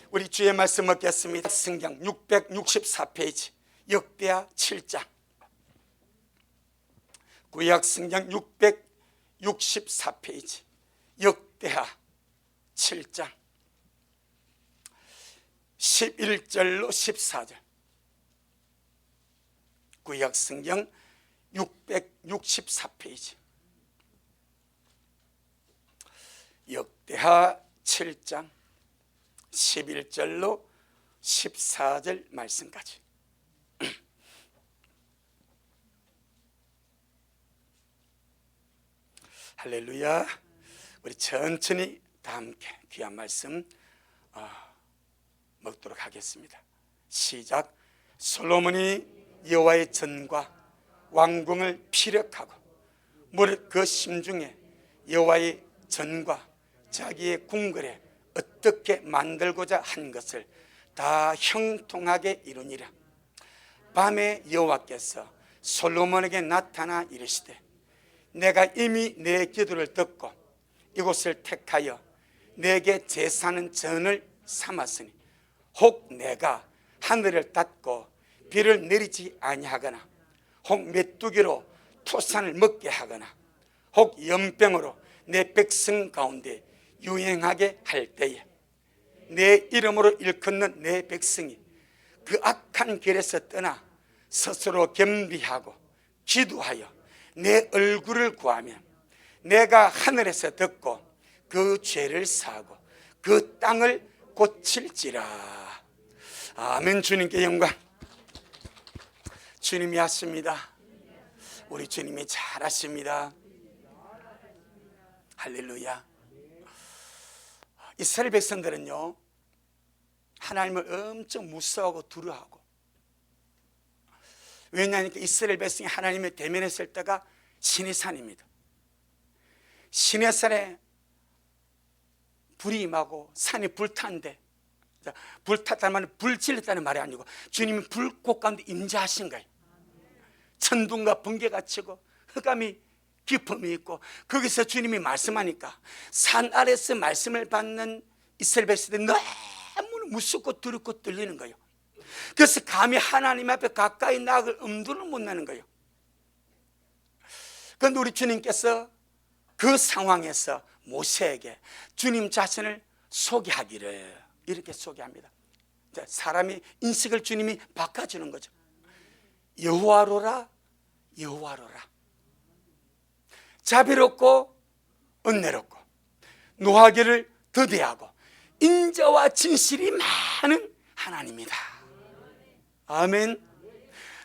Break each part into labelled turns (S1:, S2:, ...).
S1: 우리 주의 말씀 먹겠습니다. 성경 664페이지 역대하 7장. 구약 성경 664페이지 역대하 7장 11절로 14절. 구약 성경 664페이지 역대하 7장 11절로 14절 말씀까지. 할렐루야. 우리 천천히 다 함께 귀한 말씀 먹도록 하겠습니다. 시작. 솔로몬이 여호와의 전과 왕궁을 피력하고 무릇 그 심중에 여호와의 전과 자기의 궁궐에 어떻게 만들고자 한 것을 다 형통하게 이루니라. 밤에 여호와께서 솔로몬에게 나타나 이르시되 내가 이미 내 기도를 듣고 이곳을 택하여 내게 제사하는 전을 삼았으니 혹 내가 하늘을 닫고 비를 내리지 아니하거나 혹 메뚜기로 토산을 먹게 하거나 혹 연병으로 내 백성 가운데 유행하게 할 때에 내 이름으로 일컫는 내 백성이 그 악한 길에서 떠나 스스로 겸비하고 기도하여 내 얼굴을 구하면 내가 하늘에서 듣고 그 죄를 사하고 그 땅을 고칠지라. 아멘. 주님께 영광. 주님이 하십니다. 우리 주님이 잘하십니다. 할렐루야. 이스라엘 백성들은요 하나님을 엄청 무서워하고 두려워하고, 왜냐하면 이스라엘 백성이 하나님을 대면했을 때가 시내산입니다. 시내산에 불이 임하고 산이 불탄데, 불탔다는 말은 불 질렀다는 말이 아니고 주님이 불꽃 가운데 임재하신 거예요. 천둥과 번개가 치고 흑암이 기품이 있고 거기서 주님이 말씀하니까 산 아래서 말씀을 받는 이스라엘 백성들이 너무 무섭고 두렵고 떨리는 거예요. 그래서 감히 하나님 앞에 가까이 나아갈 엄두를 못 내는 거예요. 그런데 우리 주님께서 그 상황에서 모세에게 주님 자신을 소개하기를 이렇게 소개합니다. 사람이 인식을 주님이 바꿔주는 거죠. 여호와로라, 여호와로라. 자비롭고 은혜롭고 노하기를 더디하고 인자와 진실이 많은 하나님이다. 아멘.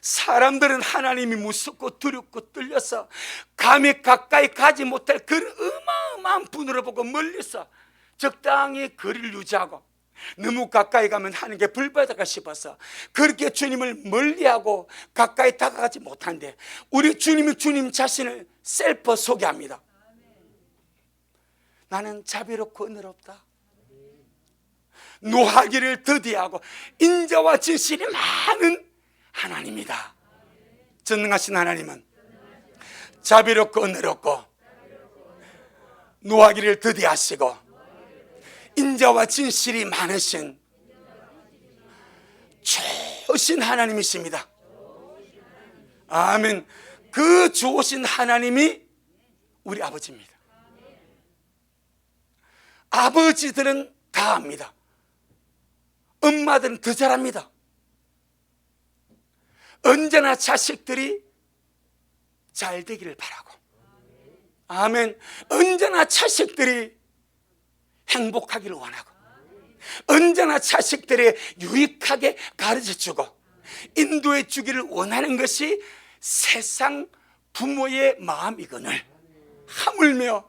S1: 사람들은 하나님이 무섭고 두렵고 떨려서 감히 가까이 가지 못할 그런 어마어마한 분으로 보고 멀리서 적당히 거리를 유지하고, 너무 가까이 가면 하는 게 불바다가 싶어서 그렇게 주님을 멀리하고 가까이 다가가지 못한데, 우리 주님이 주님 자신을 셀프 소개합니다. 나는 자비롭고 은혜롭다, 노하기를 더디하고 인자와 진실이 많은 하나님이다. 전능하신 하나님은 자비롭고 은혜롭고 노하기를 더디하시고 인자와 진실이 많으신 좋으신 하나님이십니다. 아멘. 그 좋으신 하나님이 우리 아버지입니다. 아버지들은 다 압니다. 엄마들은 더 잘합니다. 언제나 자식들이 잘 되기를 바라고, 아멘. 언제나 자식들이 행복하기를 원하고, 언제나 자식들이 유익하게 가르쳐주고 인도해 주기를 원하는 것이 세상 부모의 마음이거늘, 하물며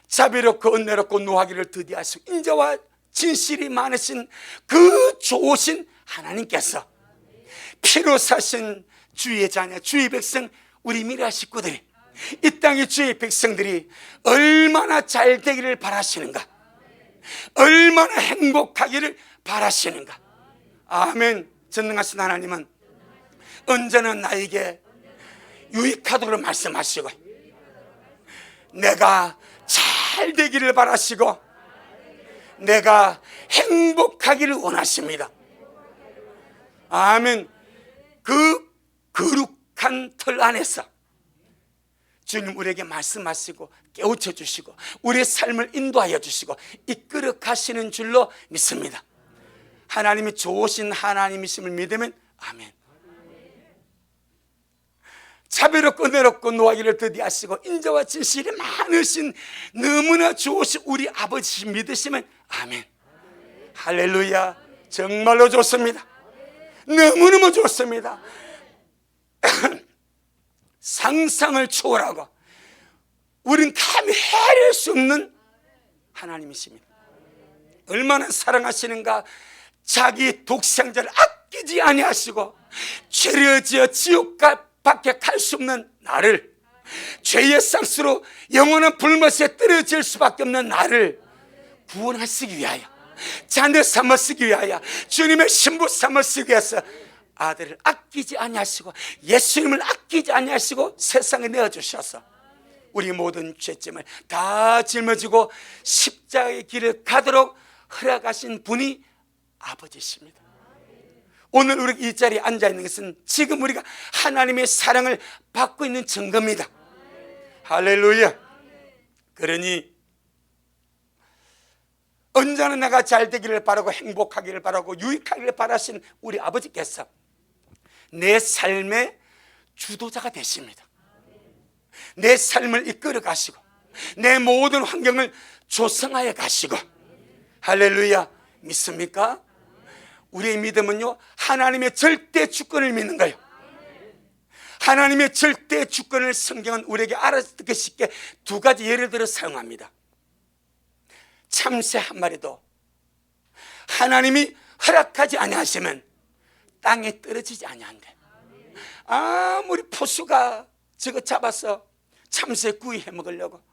S1: 자비롭고 은혜롭고 노하기를 더디하시고 인자와 진실이 많으신 그 좋으신 하나님께서 피로 사신 주의 자녀, 주의 백성, 우리 미라 식구들이, 이 땅의 주의 백성들이 얼마나 잘 되기를 바라시는가, 얼마나 행복하기를 바라시는가. 아멘. 전능하신 하나님은 언제나 나에게 유익하도록 말씀하시고 내가 잘 되기를 바라시고 내가 행복하기를 원하십니다. 아멘. 그 거룩한 틀 안에서 주님 우리에게 말씀하시고 깨우쳐 주시고 우리의 삶을 인도하여 주시고 이끌어 가시는 줄로 믿습니다. 하나님이 좋으신 하나님이심을 믿으면 아멘. 자비롭고 은혜롭고 노하기를 더디하시고 인자와 진실이 많으신 너무나 좋으신 우리 아버지 믿으시면 아멘. 할렐루야. 정말로 좋습니다. 너무너무 좋습니다. 상상을 초월하고 우린 감히 헤아릴 수 없는 하나님이십니다. 얼마나 사랑하시는가. 자기 독생자를 아끼지 아니하시고 죄를 지어 지옥밖에 갈 수 없는 나를, 죄의 싹수로 영원한 불못에 떨어질 수밖에 없는 나를 구원하시기 위하여, 자녀 삼으시기 위하여, 주님의 신부 삼으시기 위해서 아들을 아끼지 아니하시고 예수님을 아끼지 아니하시고 세상에 내어주셔서 우리 모든 죄짐을 다 짊어지고 십자가의 길을 가도록 허락하신 분이 아버지십니다. 오늘 우리가 이 자리에 앉아있는 것은 지금 우리가 하나님의 사랑을 받고 있는 증거입니다. 할렐루야. 그러니 언제나 내가 잘 되기를 바라고 행복하기를 바라고 유익하기를 바라신 우리 아버지께서 내 삶의 주도자가 되십니다. 내 삶을 이끌어 가시고 내 모든 환경을 조성하여 가시고, 할렐루야. 믿습니까? 우리의 믿음은요, 하나님의 절대 주권을 믿는 거예요. 하나님의 절대 주권을 성경은 우리에게 알아듣기 쉽게 두 가지 예를 들어 사용합니다. 참새 한 마리도 하나님이 허락하지 아니하시면 땅에 떨어지지 아니한대. 아무리 포수가 저거 잡아서 참새 구이 해 먹으려고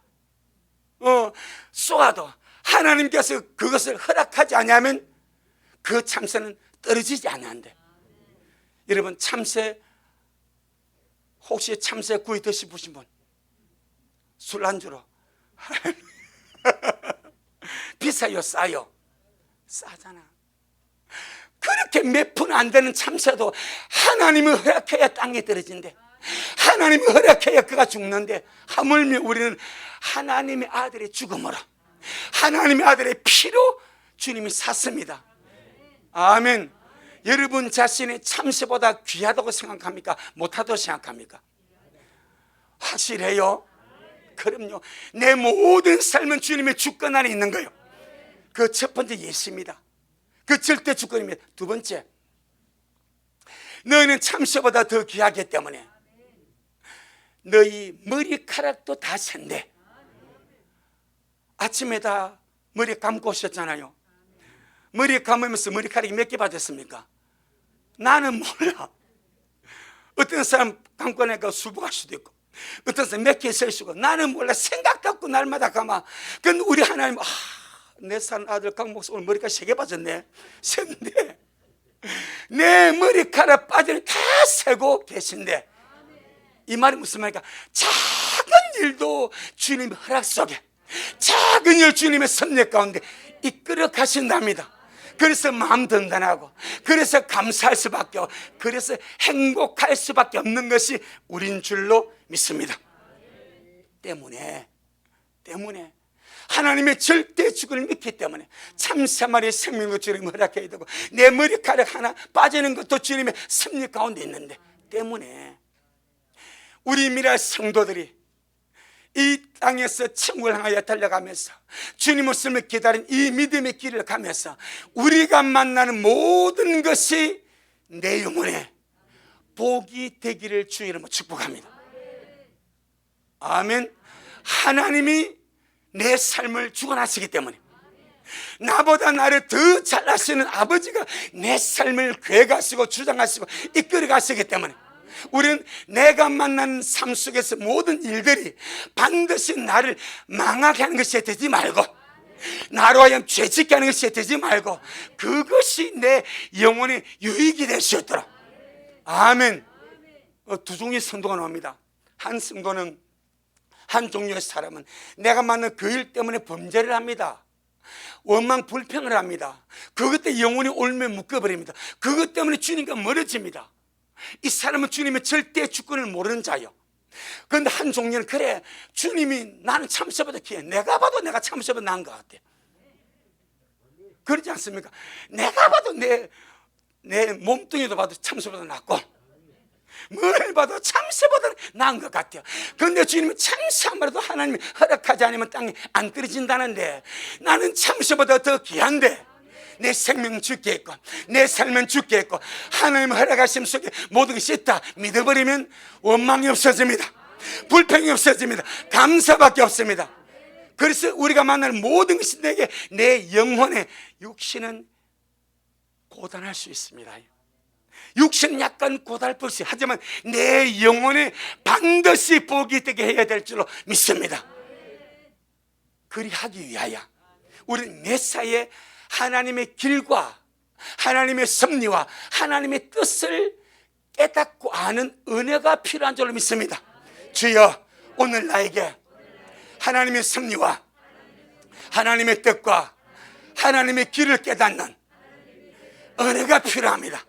S1: 쏘아도 하나님께서 그것을 허락하지 아니하면 그 참새는 떨어지지 아니한대. 여러분, 참새 혹시 참새 구이 드셔보신 분? 술안주로 비싸요, 싸요? 싸잖아. 그렇게 몇 푼 안 되는 참새도 하나님이 허락해야 땅에 떨어진대. 하나님이 허락해야 그가 죽는데, 하물며 우리는 하나님의 아들의 죽음으로, 하나님의 아들의 피로 주님이 샀습니다. 아멘. 여러분 자신이 참새보다 귀하다고 생각합니까? 못하다고 생각합니까? 확실해요? 그럼요. 내 모든 삶은 주님의 주권 안에 있는 거예요. 그 첫 번째 예시입니다. 그 절대 주권입니다. 두 번째, 너희는 참새보다 더 귀하기 때문에 너희 머리카락도 다 샌대. 아침에 다 머리 감고 오셨잖아요. 머리 감으면서 머리카락이 몇 개 빠졌습니까? 나는 몰라. 어떤 사람 감고 나니까 수북할 수도 있고, 어떤 사람 몇 개 셀 수고, 나는 몰라. 생각도 없고 날마다 감아. 근데 우리 하나님, 내 산 아들 강목사 오늘 머리카락 3개 빠졌네. 샜는데 내 머리카락 빠지는 다 세고 계신데, 이 말이 무슨 말일까? 작은 일도 주님의 허락 속에, 작은 일 주님의 섭리 가운데 이끌어 가신답니다. 그래서 마음 든든하고, 그래서 감사할 수밖에 없고, 그래서 행복할 수밖에 없는 것이 우린 줄로 믿습니다. 때문에 하나님의 절대 주권을 믿기 때문에 참새 마리의 생명도 주님이 허락해야 되고, 내 머리카락 하나 빠지는 것도 주님의 섭리 가운데 있는데, 때문에 우리 미랄 성도들이 이 땅에서 천국을 향하여 달려가면서 주님 말씀을 기다린 이 믿음의 길을 가면서 우리가 만나는 모든 것이 내 영혼에 복이 되기를 주의 이름으로 축복합니다. 아멘. 하나님이 내 삶을 주관하시기 때문에, 나보다 나를 더 잘 아시는 아버지가 내 삶을 계획하시고 주장하시고 이끌어 가시기 때문에, 우리는 내가 만난 삶 속에서 모든 일들이 반드시 나를 망하게 하는 것이 되지 말고, 나로 하여금 죄짓게 하는 것이 되지 말고, 그것이 내 영혼의 유익이 될 수 있도록. 아멘. 두 종류의 성도가 나옵니다. 한 성도는, 한 종류의 사람은 내가 만난 그 일 때문에 범죄를 합니다. 원망 불평을 합니다. 그것 때문에 영혼이 올며 묶어버립니다. 그것 때문에 주님과 멀어집니다. 이 사람은 주님의 절대 주권을 모르는 자요. 그런데 한 종류는 그래, 주님이 나는 참새보다 귀해. 내가 봐도 내가 참새보다 나은 것 같아. 그렇지 않습니까? 내가 봐도 내 몸뚱이도 봐도 참새보다 낫고 뭘 봐도 참새보다 나은 것 같아요. 그런데 주님은 참새 한 마리도 하나님이 허락하지 않으면 땅에 안 떨어진다는데, 나는 참새보다 더 귀한데 내 생명 죽겠고 내 삶은 죽겠고 하나님 허락하심 속에 모든 것이 있다 믿어버리면 원망이 없어집니다. 불평이 없어집니다. 감사밖에 없습니다. 그래서 우리가 만날 모든 것이 내게, 내 영혼의 육신은 고단할 수 있습니다. 육신은 약간 고달플 수, 하지만 내 영혼에 반드시 복이 되게 해야 될 줄로 믿습니다. 그리하기 위하여 우리는 메시아의 하나님의 길과 하나님의 섭리와 하나님의 뜻을 깨닫고 아는 은혜가 필요한 줄로 믿습니다. 주여, 오늘 나에게 하나님의 섭리와 하나님의 뜻과 하나님의 길을 깨닫는 은혜가 필요합니다.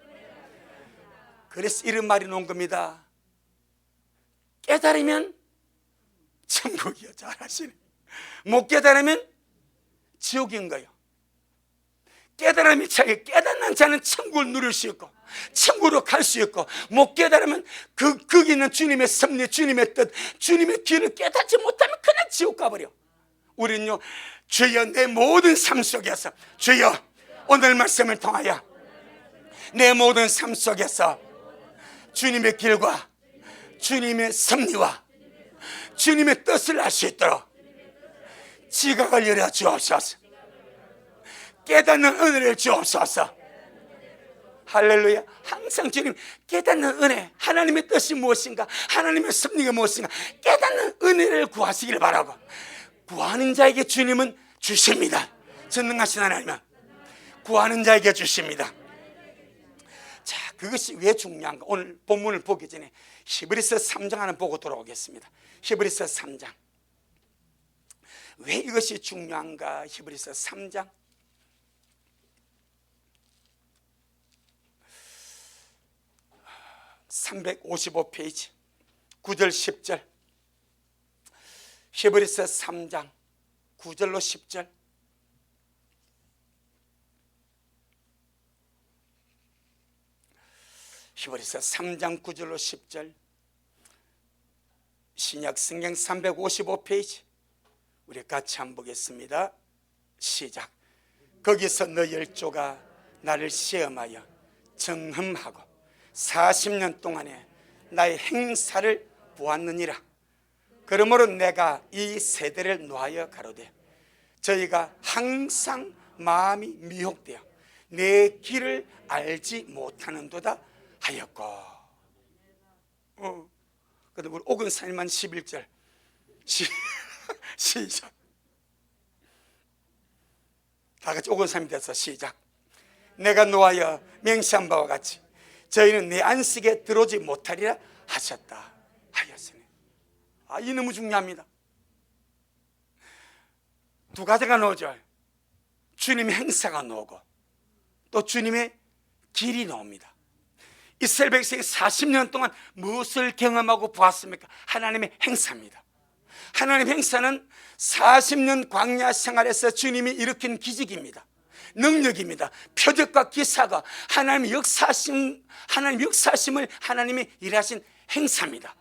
S1: 그래서 이런 말이 나온 겁니다. 깨달으면 천국이요. 잘 아시네. 못 깨달으면 지옥인 거예요. 깨달으면 깨닫는 자는 천국을 누릴 수 있고 천국으로 갈 수 있고, 못 깨달으면 거기 있는 주님의 섭리, 주님의 뜻, 주님의 길을 깨닫지 못하면 그냥 지옥 가버려. 우리는요, 주여 내 모든 삶 속에서, 주여 오늘 말씀을 통하여 내 모든 삶 속에서 주님의 길과 주님의 섭리와 주님의 뜻을 알 수 있도록 지각을 열어 주옵소서. 깨닫는 은혜를 주옵소서. 할렐루야. 항상 주님 깨닫는 은혜, 하나님의 뜻이 무엇인가, 하나님의 섭리가 무엇인가 깨닫는 은혜를 구하시길 바라고, 구하는 자에게 주님은 주십니다. 전능하신 하나님은 구하는 자에게 주십니다. 자, 그것이 왜 중요한가? 오늘 본문을 보기 전에 히브리서 3장 하나 보고 돌아오겠습니다. 히브리서 3장. 왜 이것이 중요한가? 히브리서 3장 355페이지 9절 10절. 히브리서 3장 9절로 10절. 히브리서 3장 9절로 10절. 신약 성경 355페이지 우리 같이 한번 보겠습니다. 시작. 거기서 너 열조가 나를 시험하여 정흠하고 40년 동안에 나의 행사를 보았느니라. 그러므로 내가 이 세대를 놓아여 가로되 저희가 항상 마음이 미혹되어 내 길을 알지 못하는도다 하였고. 그다음 우리 오근사님만 11절 시작. 다 같이 오근사님 돼서 시작. 내가 노하여 맹세한 바와 같이 저희는 내 안식에 들어오지 못하리라 하셨다 하였으니. 이 너무 중요합니다. 두 가지가 나오죠. 주님의 행사가 나오고 또 주님의 길이 나옵니다. 이스라엘 백성이 40년 동안 무엇을 경험하고 보았습니까? 하나님의 행사입니다. 하나님의 행사는 40년 광야 생활에서 주님이 일으킨 기적입니다. 능력입니다. 표적과 기사가 하나님의 역사심을 하나님이 일하신 행사입니다.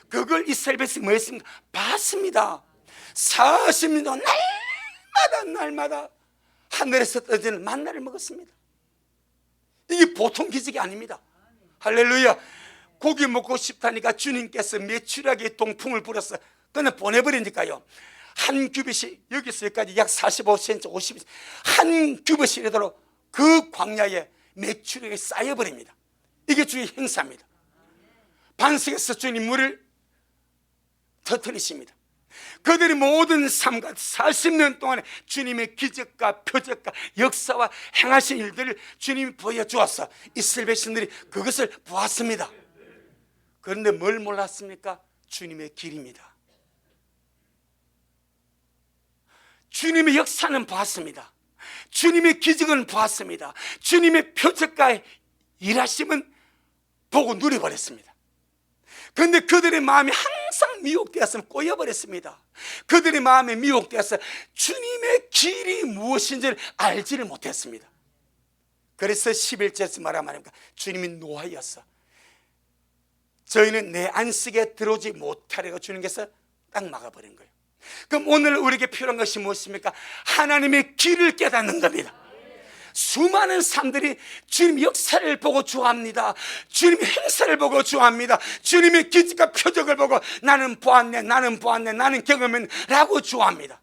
S1: 그걸 이스라엘 백성이 뭐 했습니까? 봤습니다. 40년 동안 날마다 하늘에서 떨어지는 만나를 먹었습니다. 이게 보통 기적이 아닙니다. 할렐루야. 고기 먹고 싶다니까 주님께서 메추라기 동풍을 불어서 그냥 보내버리니까요, 한 규빗이 여기서 여기까지 약 45cm, 50cm 한 규빗이라도 그 광야에 메추라기 쌓여버립니다. 이게 주의 행사입니다. 반석에서 주님 물을 터뜨리십니다. 그들이 모든 삶과 40년 동안에 주님의 기적과 표적과 역사와 행하신 일들을 주님이 보여주어서 이스라엘 백성들이 그것을 보았습니다. 그런데 뭘 몰랐습니까? 주님의 길입니다. 주님의 역사는 보았습니다. 주님의 기적은 보았습니다. 주님의 표적과 일하심은 보고 누려버렸습니다. 그런데 그들의 마음이 항상 미혹되었으면 꼬여버렸습니다. 그들의 마음에 미혹되어서 주님의 길이 무엇인지를 알지를 못했습니다. 그래서 11절에서 말합니까? 주님이 노하였어. 저희는 내 안식에 들어오지 못하려고 주님께서 딱 막아버린 거예요. 그럼 오늘 우리에게 필요한 것이 무엇입니까? 하나님의 길을 깨닫는 겁니다. 수많은 사람들이 주님 역사를 보고 좋아합니다. 주님의 행사를 보고 좋아합니다. 주님의 기적과 표적을 보고 나는 보았네, 나는 보았네, 나는 경험했네 라고 좋아합니다.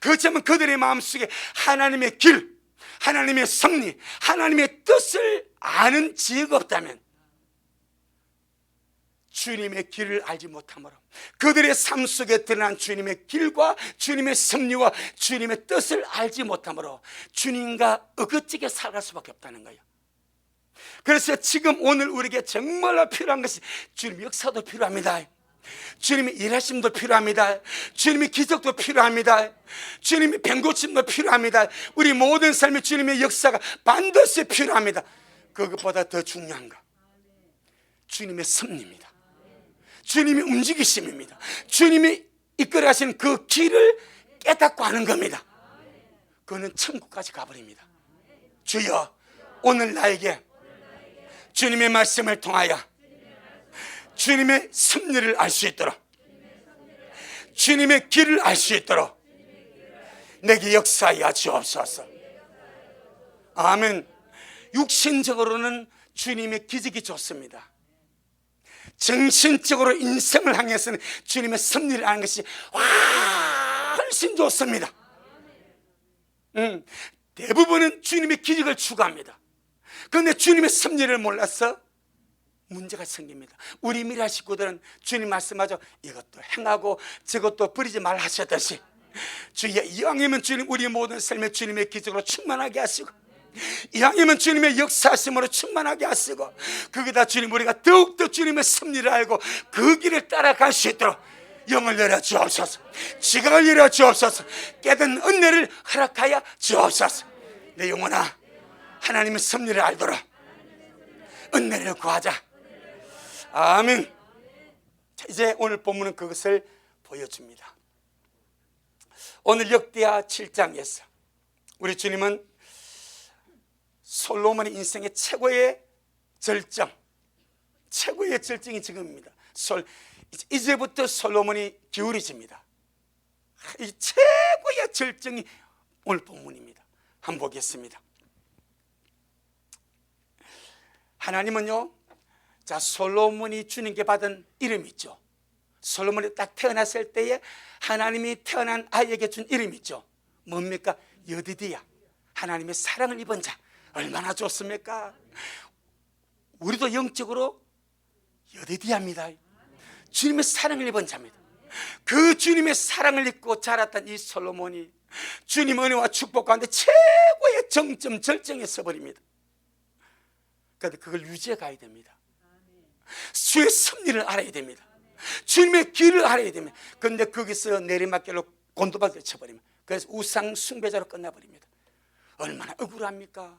S1: 그렇지만 그들의 마음속에 하나님의 길, 하나님의 섭리, 하나님의 뜻을 아는 지혜가 없다면, 주님의 길을 알지 못함으로 그들의 삶 속에 드러난 주님의 길과 주님의 섭리와 주님의 뜻을 알지 못함으로 주님과 어긋지게 살아갈 수밖에 없다는 거예요. 그래서 지금 오늘 우리에게 정말로 필요한 것이 주님의 역사도 필요합니다. 주님의 일하심도 필요합니다. 주님의 기적도 필요합니다. 주님의 병고침도 필요합니다. 우리 모든 삶에 주님의 역사가 반드시 필요합니다. 그것보다 더 중요한 거, 주님의 섭리입니다. 주님의 움직이심입니다. 주님이 이끌어가시는 그 길을 깨닫고 하는 겁니다. 그거는 천국까지 가버립니다. 주여, 오늘 나에게 주님의 말씀을 통하여 주님의 섭리를 알 수 있도록, 주님의 길을 알 수 있도록 내게 역사하여 주옵소서. 아멘. 육신적으로는 주님의 기적이 좋습니다. 정신적으로 인생을 향해서는 주님의 섭리를 아는 것이 훨씬 좋습니다. 대부분은 주님의 기적을 추구합니다. 그런데 주님의 섭리를 몰라서 문제가 생깁니다. 우리 미라 식구들은 주님 말씀하죠. 이것도 행하고 저것도 버리지 말라 하셨듯이 주여, 이왕이면 주님 우리 모든 삶에 주님의 기적으로 충만하게 하시고, 이왕이면 주님의 역사하심으로 충만하게 하시고, 거기다 주님 우리가 더욱더 주님의 섭리를 알고 그 길을 따라갈 수 있도록 영을 열어 주옵소서, 지각을 열어 주옵소서, 깨닫는 은혜를 허락하여 주옵소서. 내 영혼아, 하나님의 섭리를 알도록 은혜를 구하자. 아멘. 자, 이제 오늘 본문은 그것을 보여줍니다. 오늘 역대하 7장에서 우리 주님은 솔로몬의 인생의 최고의 절정, 최고의 절정이 지금입니다. 이제부터 솔로몬이 기울이집니다. 이 최고의 절정이 오늘 본문입니다. 한번 보겠습니다. 하나님은요, 자, 솔로몬이 주님께 받은 이름이 있죠. 솔로몬이 딱 태어났을 때에 하나님이 태어난 아이에게 준 이름이 있죠. 뭡니까? 여디디야. 하나님의 사랑을 입은 자. 얼마나 좋습니까? 우리도 영적으로 여디디야입니다. 주님의 사랑을 입은 자입니다. 그 주님의 사랑을 입고 자랐던 이 솔로몬이 주님 은혜와 축복 가운데 최고의 정점 절정에 서버립니다. 그런데 그걸 유지해 가야 됩니다. 주의 섭리를 알아야 됩니다. 주님의 길을 알아야 됩니다. 그런데 거기서 내리막길로 곤두박질 쳐버립니다. 그래서 우상 숭배자로 끝나버립니다. 얼마나 억울합니까?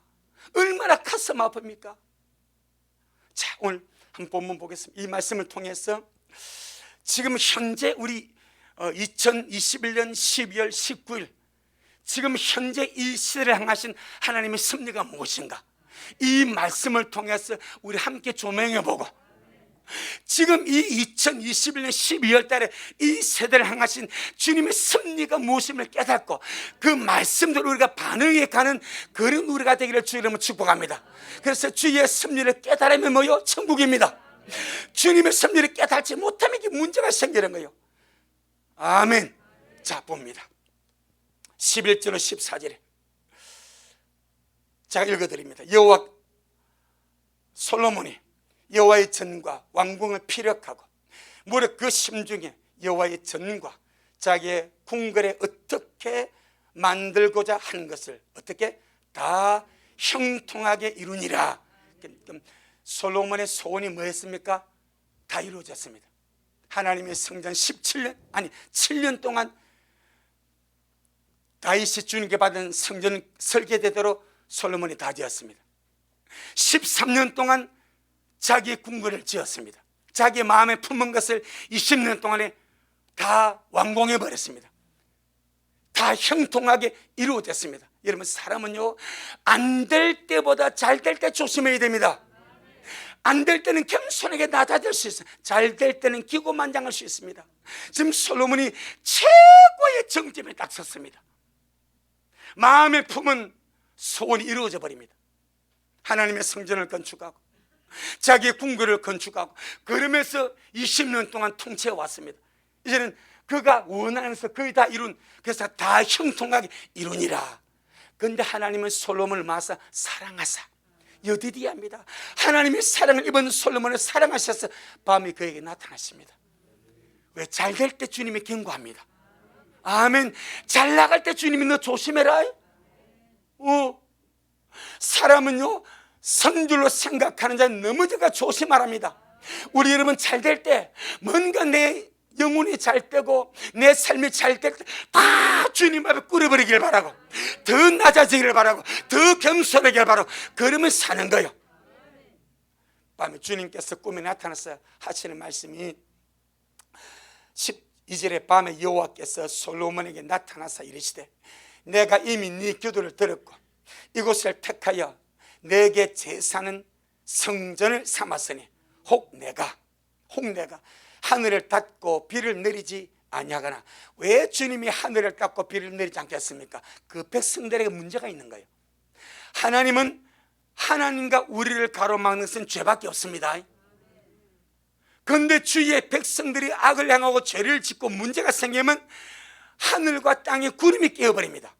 S1: 얼마나 가슴 아픕니까? 자, 오늘 한 본문 보겠습니다. 이 말씀을 통해서 지금 현재 우리 2021년 12월 19일 지금 현재 이 시대를 향하신 하나님의 섭리가 무엇인가, 이 말씀을 통해서 우리 함께 조명해보고, 지금 이 2021년 12월 달에 이 세대를 향하신 주님의 섭리가 무엇임을 깨닫고 그 말씀대로 우리가 반응해 가는 그런 우리가 되기를 주 이름으로 축복합니다. 그래서 주의 섭리를 깨달으면 뭐요? 천국입니다. 주님의 섭리를 깨닫지 못하면 이게 문제가 생기는 거예요. 아멘. 자, 봅니다. 11절로 14절에 제가 읽어드립니다. 여호와 솔로몬이 여호와의 전과 왕궁을 피력하고 무릇 그 심중에 여호와의 전과 자기의 궁궐에 어떻게 만들고자 한 것을 어떻게 다 형통하게 이루니라. 솔로몬의 소원이 뭐였습니까? 다 이루어졌습니다. 하나님의 성전 7년 동안 다윗이 주님께 받은 성전 설계대대로 솔로몬이 다 지었습니다. 13년 동안 자기 궁궐을 지었습니다. 자기 마음에 품은 것을 20년 동안에 다 완공해 버렸습니다. 다 형통하게 이루어졌습니다. 여러분, 사람은요, 안 될 때보다 잘 될 때 조심해야 됩니다. 안 될 때는 겸손하게 낮아질 수 있어요. 잘 될 때는 기고만장할 수 있습니다. 지금 솔로몬이 최고의 정점에 딱 섰습니다. 마음에 품은 소원이 이루어져 버립니다. 하나님의 성전을 건축하고 자기의 궁궐을 건축하고 그러면서 20년 동안 통치해 왔습니다. 이제는 그가 원하는 것을 거의 다 이룬, 그래서 다 형통하게 이루니라. 그런데 하나님은 솔로몬을 마사 사랑하사 여디디합니다. 하나님의 사랑을 입은 솔로몬을 사랑하셔서 밤에 그에게 나타나십니다. 왜? 잘 될 때 주님이 경고합니다. 아멘. 잘 나갈 때 주님이 너 조심해라. 사람은요, 성줄로 생각하는 자는 넘어져가 조심하랍니다. 우리 여러분, 잘 될 때 뭔가 내 영혼이 잘 되고 내 삶이 잘 될 때 다 주님 앞에 꿇어버리길 바라고, 더 낮아지기를 바라고, 더 겸손하기를 바라고, 그러면 사는 거예요. 밤에 주님께서 꿈에 나타나서 하시는 말씀이 12절에 밤에 여호와께서 솔로몬에게 나타나서 이르시되 내가 이미 네 기도를 들었고 이곳을 택하여 내게 제사는 성전을 삼았으니 혹 내가 하늘을 닫고 비를 내리지 아니하거나. 왜 주님이 하늘을 닫고 비를 내리지 않겠습니까? 그 백성들에게 문제가 있는 거예요. 하나님은 하나님과 우리를 가로막는 것은 죄밖에 없습니다. 그런데 주의 백성들이 악을 행하고 죄를 짓고 문제가 생기면 하늘과 땅에 구름이 끼어버립니다.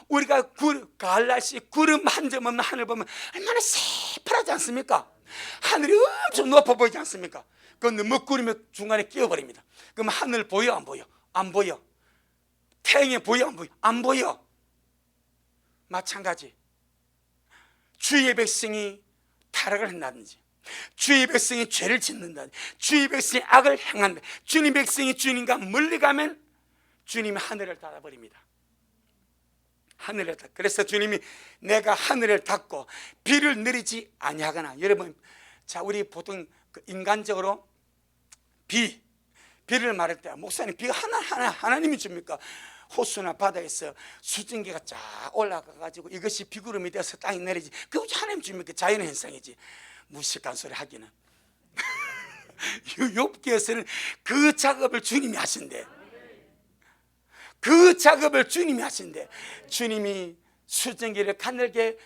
S1: 우리가 가을날씨 구름 한 점 없는 하늘 보면 얼마나 새파랗지 않습니까? 하늘이 엄청 높아 보이지 않습니까? 그런데 먹구름이 중간에 끼어버립니다. 그럼 하늘 보여 안 보여? 안 보여. 태양이 보여 안 보여? 안 보여. 마찬가지, 주의 백성이 타락을 한다든지, 주의 백성이 죄를 짓는다든지, 주의 백성이 악을 행한다, 주님 백성이 주님과 멀리 가면 주님이 하늘을 닫아버립니다. 하늘을 닫. 그래서 주님이 내가 하늘을 닫고 비를 내리지 아니하거나. 여러분, 자, 우리 보통 인간적으로 비를 말할 때 목사님 비가 하나님이 줍니까? 호수나 바다에서 수증기가 쫙 올라가가지고 이것이 비구름이 돼서 땅에 내리지, 그거 하나님 줍니까? 자연의 현상이지. 무식한 소리 하기는. 욥기에서는 그 작업을 주님이 하신대. 그 작업을 주님이 하신대. 주님이 수증기를 가늘게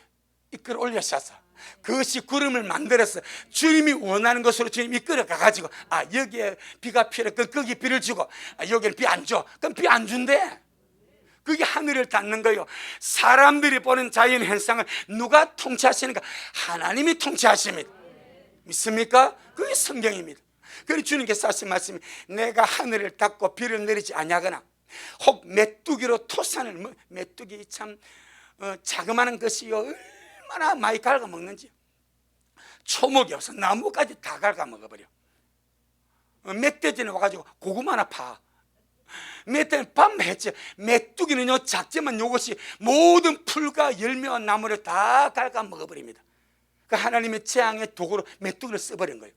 S1: 이끌어 올려셔서 그것이 구름을 만들어서 주님이 원하는 것으로 주님 이끌어 가가지고, 여기에 비가 필요해, 그럼 거기 비를 주고, 여기는 비 안 줘, 그럼 비 안 준대. 그게 하늘을 닫는 거예요. 사람들이 보는 자연 현상을 누가 통치하시는가? 하나님이 통치하십니다. 믿습니까? 그게 성경입니다. 그래서 주님께서 하신 말씀이 내가 하늘을 닫고 비를 내리지 아니하거나 혹 메뚜기로 토산을, 메뚜기 참 자그마한 것이요 얼마나 많이 갉아먹는지. 초목이 없어 나무까지 다 갉아먹어버려. 멧돼지는 와가지고 고구마 하나 파. 멧돼지는 밤 했지. 메뚜기는요 작지만 이것이 모든 풀과 열매와 나무를 다 갉아먹어버립니다. 그 하나님의 재앙의 도구로 메뚜기를 써버린 거예요.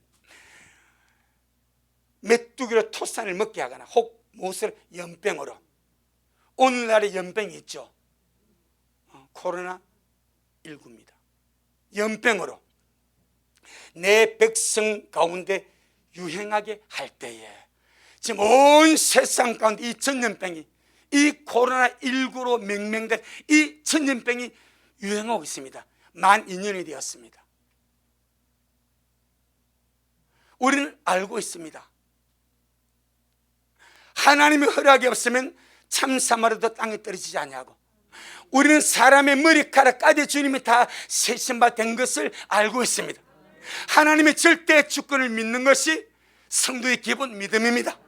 S1: 메뚜기로 토산을 먹게 하거나 혹 무엇을 연병으로. 오늘날의 연병이 있죠. 코로나19입니다. 연병으로 내 백성 가운데 유행하게 할 때에 지금 온 세상 가운데 이 전염병이, 이 코로나19로 명명된 이 전염병이 유행하고 있습니다. 만 2년이 되었습니다. 우리는 알고 있습니다. 하나님의 허락이 없으면 참사마리도 땅에 떨어지지 아니하고, 우리는 사람의 머리카락까지 주님이 다 세신 바 된 것을 알고 있습니다. 하나님의 절대 주권을 믿는 것이 성도의 기본 믿음입니다.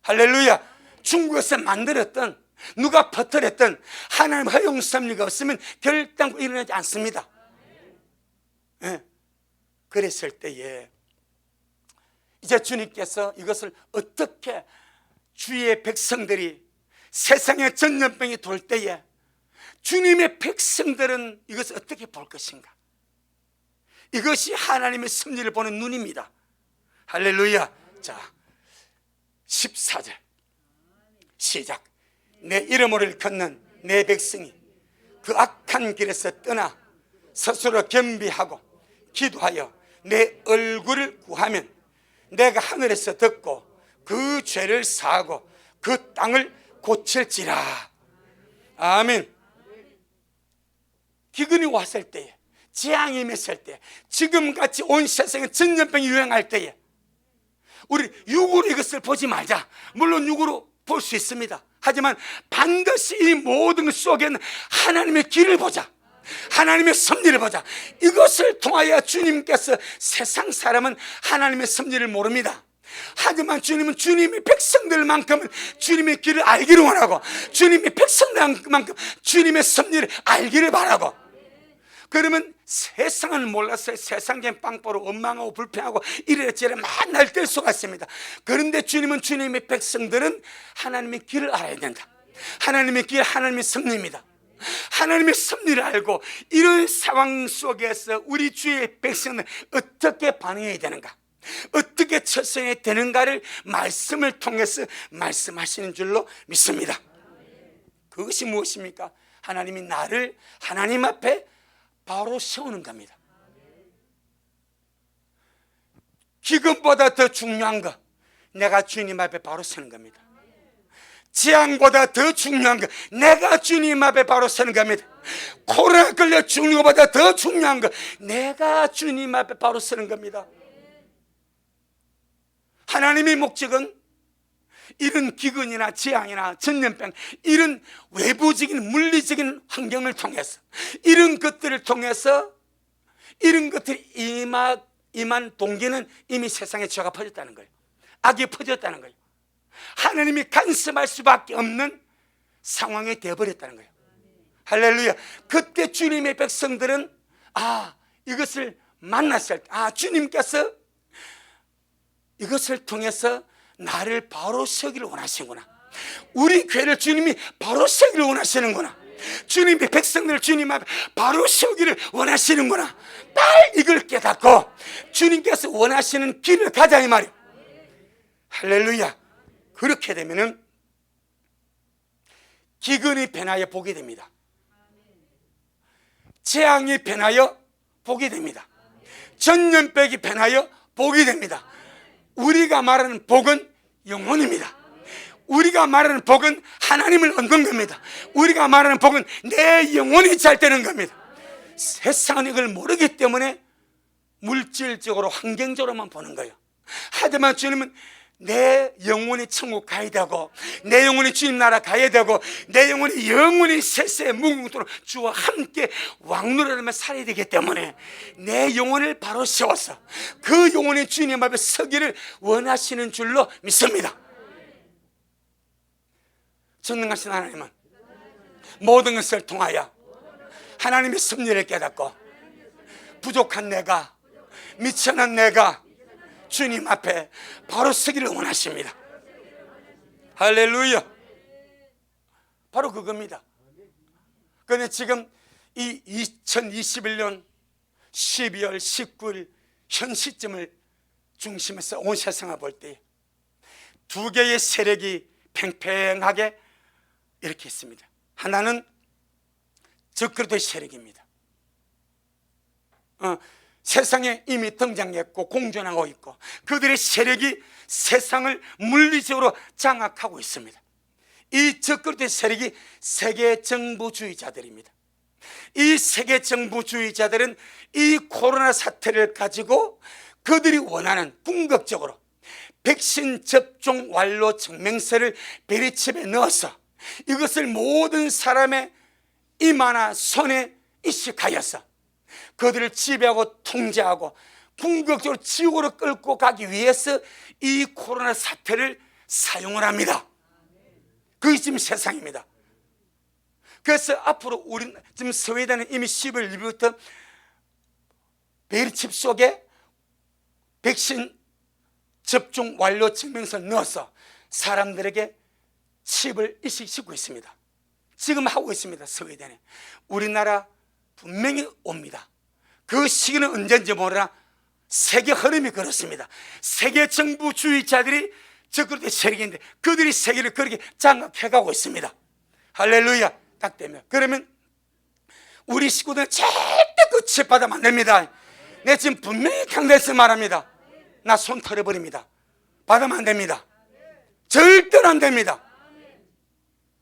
S1: 할렐루야. 중국에서 만들었던, 누가 퍼뜨렸던 하나님 허용 섭리가 없으면 결단코 일어나지 않습니다. 네. 그랬을 때에 이제 주님께서 이것을 어떻게 주의 백성들이 세상에 전염병이 돌 때에 주님의 백성들은 이것을 어떻게 볼 것인가? 이것이 하나님의 섭리를 보는 눈입니다. 할렐루야. 자, 14절 시작. 내 이름을 걷는 내 백성이 그 악한 길에서 떠나 스스로 겸비하고 기도하여 내 얼굴을 구하면 내가 하늘에서 듣고 그 죄를 사하고 그 땅을 고칠지라. 아멘. 기근이 왔을 때에, 재앙이 임했을 때, 지금같이 온 세상에 전염병이 유행할 때에 우리 육으로 이것을 보지 말자. 물론 육으로 볼 수 있습니다. 하지만 반드시 이 모든 것 속에는 하나님의 길을 보자. 하나님의 섭리를 보자. 이것을 통하여 주님께서, 세상 사람은 하나님의 섭리를 모릅니다. 하지만 주님은 주님의 백성들만큼은 주님의 길을 알기를 원하고, 주님의 백성들만큼 주님의 섭리를 알기를 바라고. 그러면 세상은 몰랐어요. 세상엔 빵빠로 엉망하고 불평하고 이래저래 만날 뗄 수가 있습니다. 그런데 주님은, 주님의 백성들은 하나님의 길을 알아야 된다. 하나님의 길, 하나님의 섭리입니다. 하나님의 섭리를 알고 이런 상황 속에서 우리 주의 백성은 어떻게 반응해야 되는가, 어떻게 처신해야 되는가를 말씀을 통해서 말씀하시는 줄로 믿습니다. 그것이 무엇입니까? 하나님이 나를 하나님 앞에 바로 세우는 겁니다. 기근보다 더 중요한 거, 내가 주님 앞에 바로 서는 겁니다. 재앙보다 더 중요한 거, 내가 주님 앞에 바로 서는 겁니다. 코로나 걸려 죽는 것보다 더 중요한 거, 내가 주님 앞에 바로 서는 겁니다. 하나님의 목적은 이런 기근이나 재앙이나 전염병, 이런 외부적인 물리적인 환경을 통해서, 이런 것들을 통해서, 이런 것들이 임한 동기는 이미 세상에 죄가 퍼졌다는 거예요. 악이 퍼졌다는 거예요. 하나님이 간섭할 수밖에 없는 상황이 되어버렸다는 거예요. 할렐루야. 그때 주님의 백성들은 이것을 만났을 때, 주님께서 이것을 통해서 나를 바로 세우기를 원하시는구나. 우리 교회를 주님이 바로 세우기를 원하시는구나. 주님의 백성들을 주님 앞에 바로 세우기를 원하시는구나. 딱 이걸 깨닫고 주님께서 원하시는 길을 가자 이 말이에요. 할렐루야. 그렇게 되면은 기근이 변하여 보게 됩니다. 재앙이 변하여 보게 됩니다. 전염병이 변하여 보게 됩니다. 우리가 말하는 복은 영혼입니다. 우리가 말하는 복은 하나님을 얻는 겁니다. 우리가 말하는 복은 내 영혼이 잘 되는 겁니다. 세상은 이걸 모르기 때문에 물질적으로, 환경적으로만 보는 거예요. 하지만 주님은 내 영혼이 천국 가야 되고, 내 영혼이 주님 나라 가야 되고, 내 영혼이 영원히 세세 무궁토록 주와 함께 왕노릇하며 살아야 되기 때문에 내 영혼을 바로 세워서 그 영혼이 주님 앞에 서기를 원하시는 줄로 믿습니다. 전능하신 하나님은 모든 것을 통하여 하나님의 섭리를 깨닫고 부족한 내가, 미천한 내가 주님 앞에 바로 서기를 원하십니다. 할렐루야. 바로 그겁니다. 그런데 지금 이 2021년 12월 19일 현 시점을 중심에서 온 세상을 볼 때 두 개의 세력이 팽팽하게 이렇게 있습니다. 하나는 적그리스도의 세력입니다. 세상에 이미 등장했고 공존하고 있고, 그들의 세력이 세상을 물리적으로 장악하고 있습니다. 이 적그리스도의 세력이 세계정부주의자들입니다. 이 세계정부주의자들은 이 코로나 사태를 가지고 그들이 원하는, 궁극적으로 백신 접종 완료 증명서를 베리칩에 넣어서 이것을 모든 사람의 이마나 손에 이식하여서 그들을 지배하고 통제하고 궁극적으로 지옥으로 끌고 가기 위해서 이 코로나 사태를 사용을 합니다. 그게 지금 세상입니다. 그래서 앞으로 우리 지금 스웨덴은 이미 10월 1일부터 베리칩 속에 백신 접종 완료 증명서를 넣어서 사람들에게 칩을 일씩 싣고 있습니다. 지금 하고 있습니다. 스웨덴에. 우리나라 분명히 옵니다. 그 시기는 언제인지 모르나 세계 흐름이 그렇습니다. 세계 정부주의자들이 적그릇의 세력인데 그들이 세계를 그렇게 장악해가고 있습니다. 할렐루야. 딱 되면 그러면 우리 식구들은 절대 그 칩 받으면 안 됩니다. 내가 지금 분명히 강대해서 말합니다. 나 손 털어버립니다. 받으면 안 됩니다. 절대로 안 됩니다.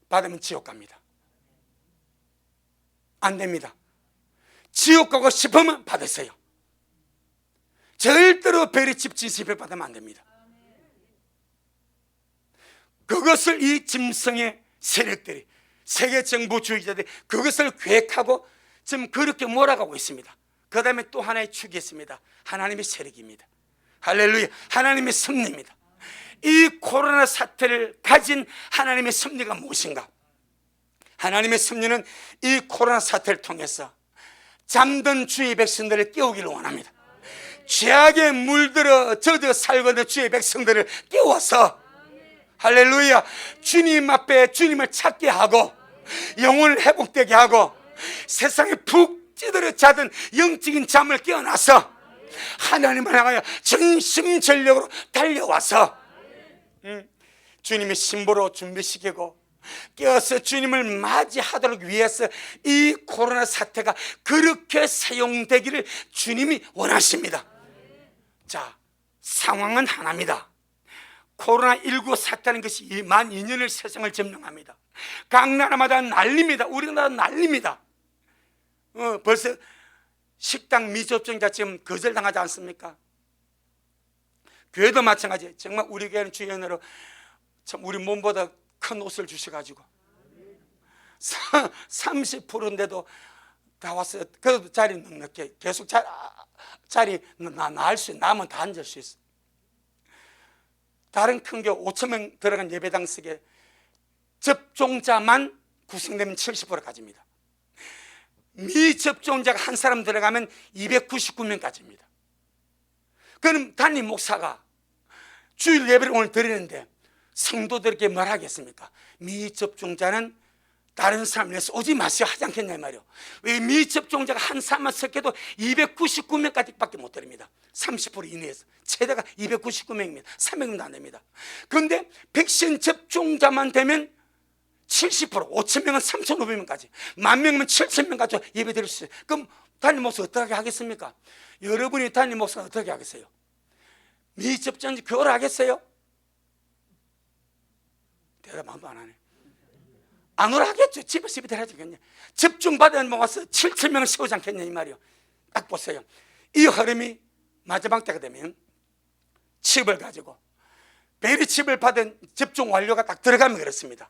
S1: 받으면 지옥 갑니다. 안 됩니다. 지옥 가고 싶으면 받으세요. 절대로 베리칩 진실을 받으면 안 됩니다. 그것을 이 짐승의 세력들이, 세계 정부주의자들이 그것을 계획하고 지금 그렇게 몰아가고 있습니다. 그 다음에 또 하나의 축이 있습니다. 하나님의 세력입니다. 할렐루야. 하나님의 섭리입니다. 이 코로나 사태를 가진 하나님의 섭리가 무엇인가? 하나님의 섭리는 이 코로나 사태를 통해서 잠든 주의 백성들을 깨우기를 원합니다. 죄악에 물들어 젖어 살고 있는 주의 백성들을 깨워서 할렐루야, 주님 앞에 주님을 찾게 하고 영혼을 회복되게 하고 세상에 푹 찌들어 자던 영적인 잠을 깨어나서 하나님을 향하여 전심전력으로 달려와서 주님의 신부로 준비시키고 깨어서 주님을 맞이하도록 위해서 이 코로나 사태가 그렇게 사용되기를 주님이 원하십니다. 자, 상황은 하나입니다. 코로나19 사태라는 것이 만 2년을 세상을 점령합니다. 각 나라마다 난립니다. 우리나라 난립니다. 벌써 식당 미접종자 지금 거절당하지 않습니까? 교회도 마찬가지. 정말 우리 교회는 주연으로 참 우리 몸보다 큰 옷을 주셔가지고 30%인데도 다 왔어요. 그래도 자리 넉넉해. 계속 자리 나을 수 있어. 남은 다 앉을 수 있어. 다른 큰 교회 5,000명 들어간 예배당석에 접종자만 구성되면 70% 가집니다. 미접종자가 한 사람 들어가면 299명까지입니다. 그럼 담임 목사가 주일 예배를 오늘 드리는데 성도들에게 뭘 하겠습니까? 미접종자는 다른 사람을 위해서 오지 마세요 하지 않겠냐 말이요. 왜 미접종자가 한 사람만 섞여도 299명까지밖에 못 드립니다. 30% 이내에서 최대가 299명입니다. 300명도 안 됩니다. 그런데 백신 접종자만 되면 70%, 5,000명은 3,500명까지, 10,000명은 7,000명까지 예배 드릴 수 있어요. 그럼 담임 목사 어떻게 하겠습니까? 여러분이 담임 목사 어떻게 하겠어요? 미접종자 교를 하겠어요? 대답 아무도 안 하네. 안 오라 하겠죠. 집에서 예배 드려야 되겠냐. 접종받은 모아서 7,000명을 세우지 않겠냐 이 말이요. 딱 보세요. 이 흐름이 마지막 때가 되면 칩을 가지고 베리칩을 받은 접종 완료가 딱 들어가면 그렇습니다.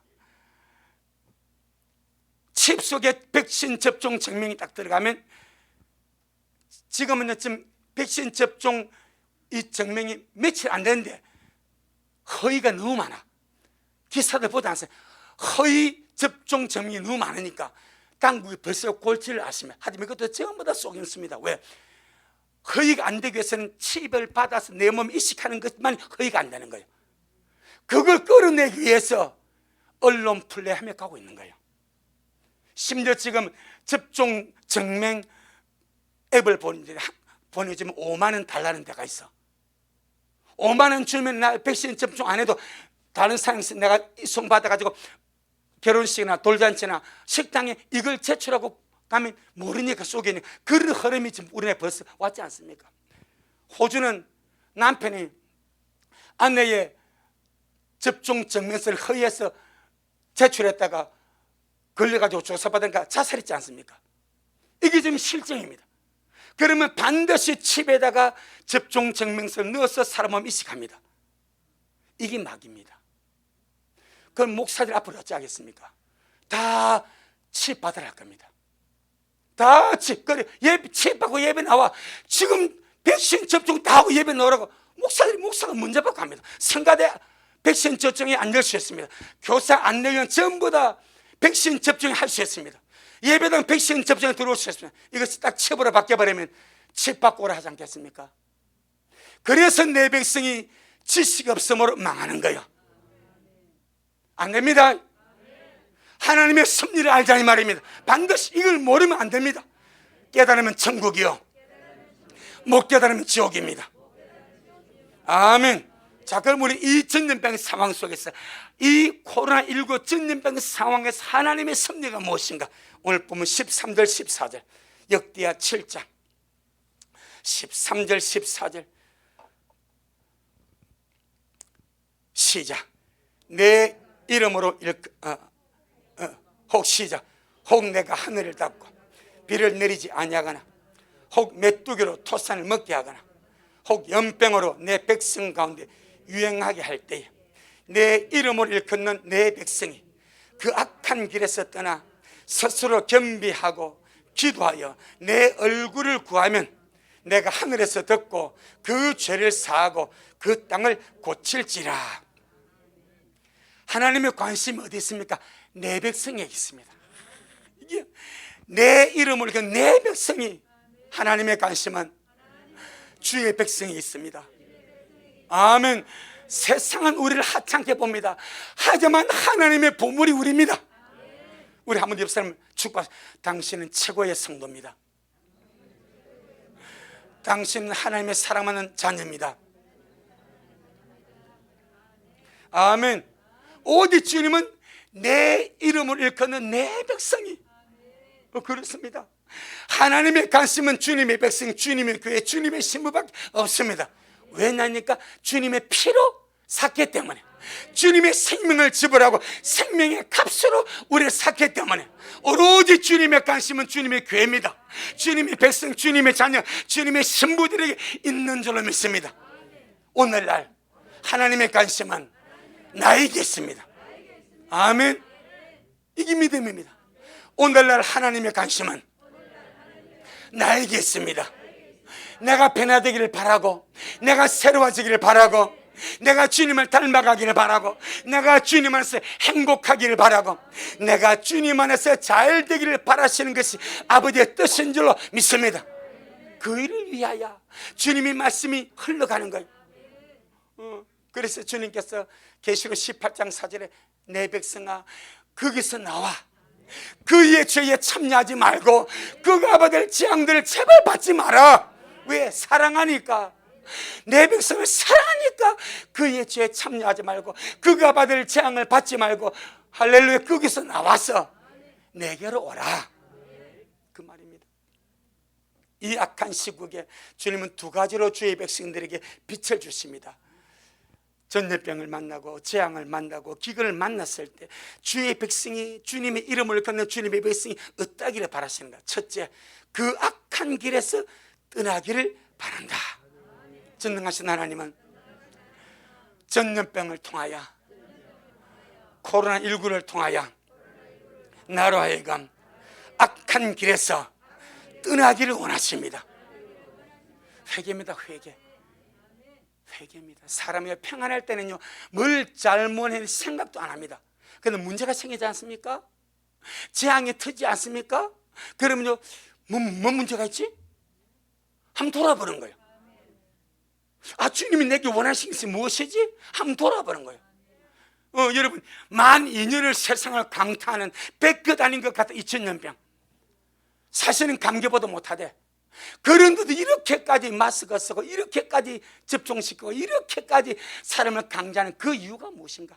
S1: 칩 속에 백신 접종 증명이 딱 들어가면 지금은 지금 백신 접종 이 증명이 며칠 안 되는데 허위가 너무 많아. 기사들 보지 않으세요? 허위 접종 증명이 너무 많으니까 당국이 벌써 골치를 아시면 하지만 이것도 전부 다 속임수입니다. 왜? 허위가 안 되기 위해서는 칩을 받아서 내 몸에 이식하는 것만 허위가 안 되는 거예요. 그걸 끌어내기 위해서 언론 플레이하며 가고 있는 거예요. 심지어 지금 접종 증명 앱을 보내주면 5만 원 달라는 데가 있어. 5만 원 주면 나 백신 접종 안 해도 다른 사람에서 내가 송 받아가지고 결혼식이나 돌잔치나 식당에 이걸 제출하고 가면 모르니까 속이니 그런 흐름이 지금 우리나라에 벌써 왔지 않습니까? 호주는 남편이 아내의 접종 증명서를 허위해서 제출했다가 걸려가지고 조사받으니까 자살했지 않습니까? 이게 지금 실정입니다. 그러면 반드시 칩에다가 접종 증명서를 넣어서 사람 몸 이식합니다. 이게 막입니다. 그럼 목사들 앞으로 어찌하겠습니까? 다 칩 받으라 할 겁니다. 다 칩. 그래, 칩 받고 예배 나와. 지금 백신 접종 다 하고 예배 나오라고 목사가 문제 받고 합니다. 성가대 백신 접종이 안 될 수 있습니다. 교사 안내위원 전부 다 백신 접종을 할 수 있습니다. 예배당 백신 접종에 들어올 수 있습니다. 이것이 딱 칩으로 바뀌어버리면 칩 받고 오라 하지 않겠습니까? 그래서 내 백성이 지식 없음으로 망하는 거예요. 안 됩니다. 하나님의 섭리를 알자니 말입니다. 반드시 이걸 모르면 안 됩니다. 깨달으면 천국이요, 못 깨달으면 지옥입니다. 아멘. 자, 그럼 우리 이 전염병 상황 속에서, 이 코로나19 전염병 상황에서 하나님의 섭리가 무엇인가? 오늘 보면 13절 14절, 역대하 7장 13절 14절 시작. 내 이름으로 혹 시작. 혹 내가 하늘을 닫고 비를 내리지 아니하거나, 혹 메뚜기로 토산을 먹게 하거나, 혹 연병으로 내 백성 가운데 유행하게 할 때에 내 이름을 일컫는 내 백성이 그 악한 길에서 떠나 스스로 겸비하고 기도하여 내 얼굴을 구하면 내가 하늘에서 듣고 그 죄를 사하고 그 땅을 고칠지라. 하나님의 관심이 어디 있습니까? 내 백성에 있습니다. 이게 내 이름을 일컫는 내 백성이, 하나님의 관심은 주의 백성이 있습니다. 아멘. 세상은 우리를 하찮게 봅니다. 하지만 하나님의 보물이 우리입니다. 우리 한번 옆 사람 축복하. 당신은 최고의 성도입니다. 당신은 하나님의 사랑하는 자녀입니다. 아멘. 오직 주님은 내 이름을 일컫는 내 백성이 그렇습니다. 하나님의 관심은 주님의 백성, 주님의 교회, 주님의 신부밖에 없습니다. 왜냐니까 주님의 피로 샀기 때문에, 주님의 생명을 지불하고 생명의 값으로 우리를 샀기 때문에 오로지 주님의 관심은 주님의 교회입니다. 주님의 백성, 주님의 자녀, 주님의 신부들에게 있는 줄로 믿습니다. 오늘날 하나님의 관심은 나에게 있습니다. 아멘. 이게 믿음입니다. 오늘날 하나님의 관심은 나에게 있습니다. 내가 변화되기를 바라고, 내가 새로워지기를 바라고, 내가 주님을 닮아가기를 바라고, 내가 주님 안에서 행복하기를 바라고, 내가 주님 안에서 잘 되기를 바라시는 것이 아버지의 뜻인 줄로 믿습니다. 그 일을 위하여 주님의 말씀이 흘러가는 거예요. 그래서 주님께서 계시록 18장 4절에 내 백성아 거기서 나와 그의 죄에 참여하지 말고 그가 받을 재앙들을 제발 받지 마라. 왜? 사랑하니까. 내 백성을 사랑하니까 그의 죄에 참여하지 말고 그가 받을 재앙을 받지 말고, 할렐루야, 거기서 나와서 내게로 오라, 그 말입니다. 이 악한 시국에 주님은 두 가지로 주의 백성들에게 빛을 주십니다. 전염병을 만나고 재앙을 만나고 기근을 만났을 때 주의 백성이, 주님의 이름을 걷는 주님의 백성이 어떠기를 바라십니다. 첫째, 그 악한 길에서 떠나기를 바란다. 전능하신 하나님은 전염병을 통하여, 코로나19를 통하여 나로 하여금 악한 길에서 떠나기를 원하십니다. 회개입니다. 회개입니다. 사람이 평안할 때는요, 뭘 잘못했는지 생각도 안 합니다. 그런데 문제가 생기지 않습니까? 재앙이 터지지 않습니까? 그러면요, 뭐 문제가 있지? 한번 돌아보는 거예요. 아, 주님이 내게 원하시는 것이 무엇이지? 한번 돌아보는 거예요. 여러분, 12,000년을 세상을 강타하는 뺏겨 다닌 것 같은 2000년병, 사실은 감기보다 못하대. 그런데도 이렇게까지 마스크 쓰고 이렇게까지 접종시키고 이렇게까지 사람을 강제하는 그 이유가 무엇인가?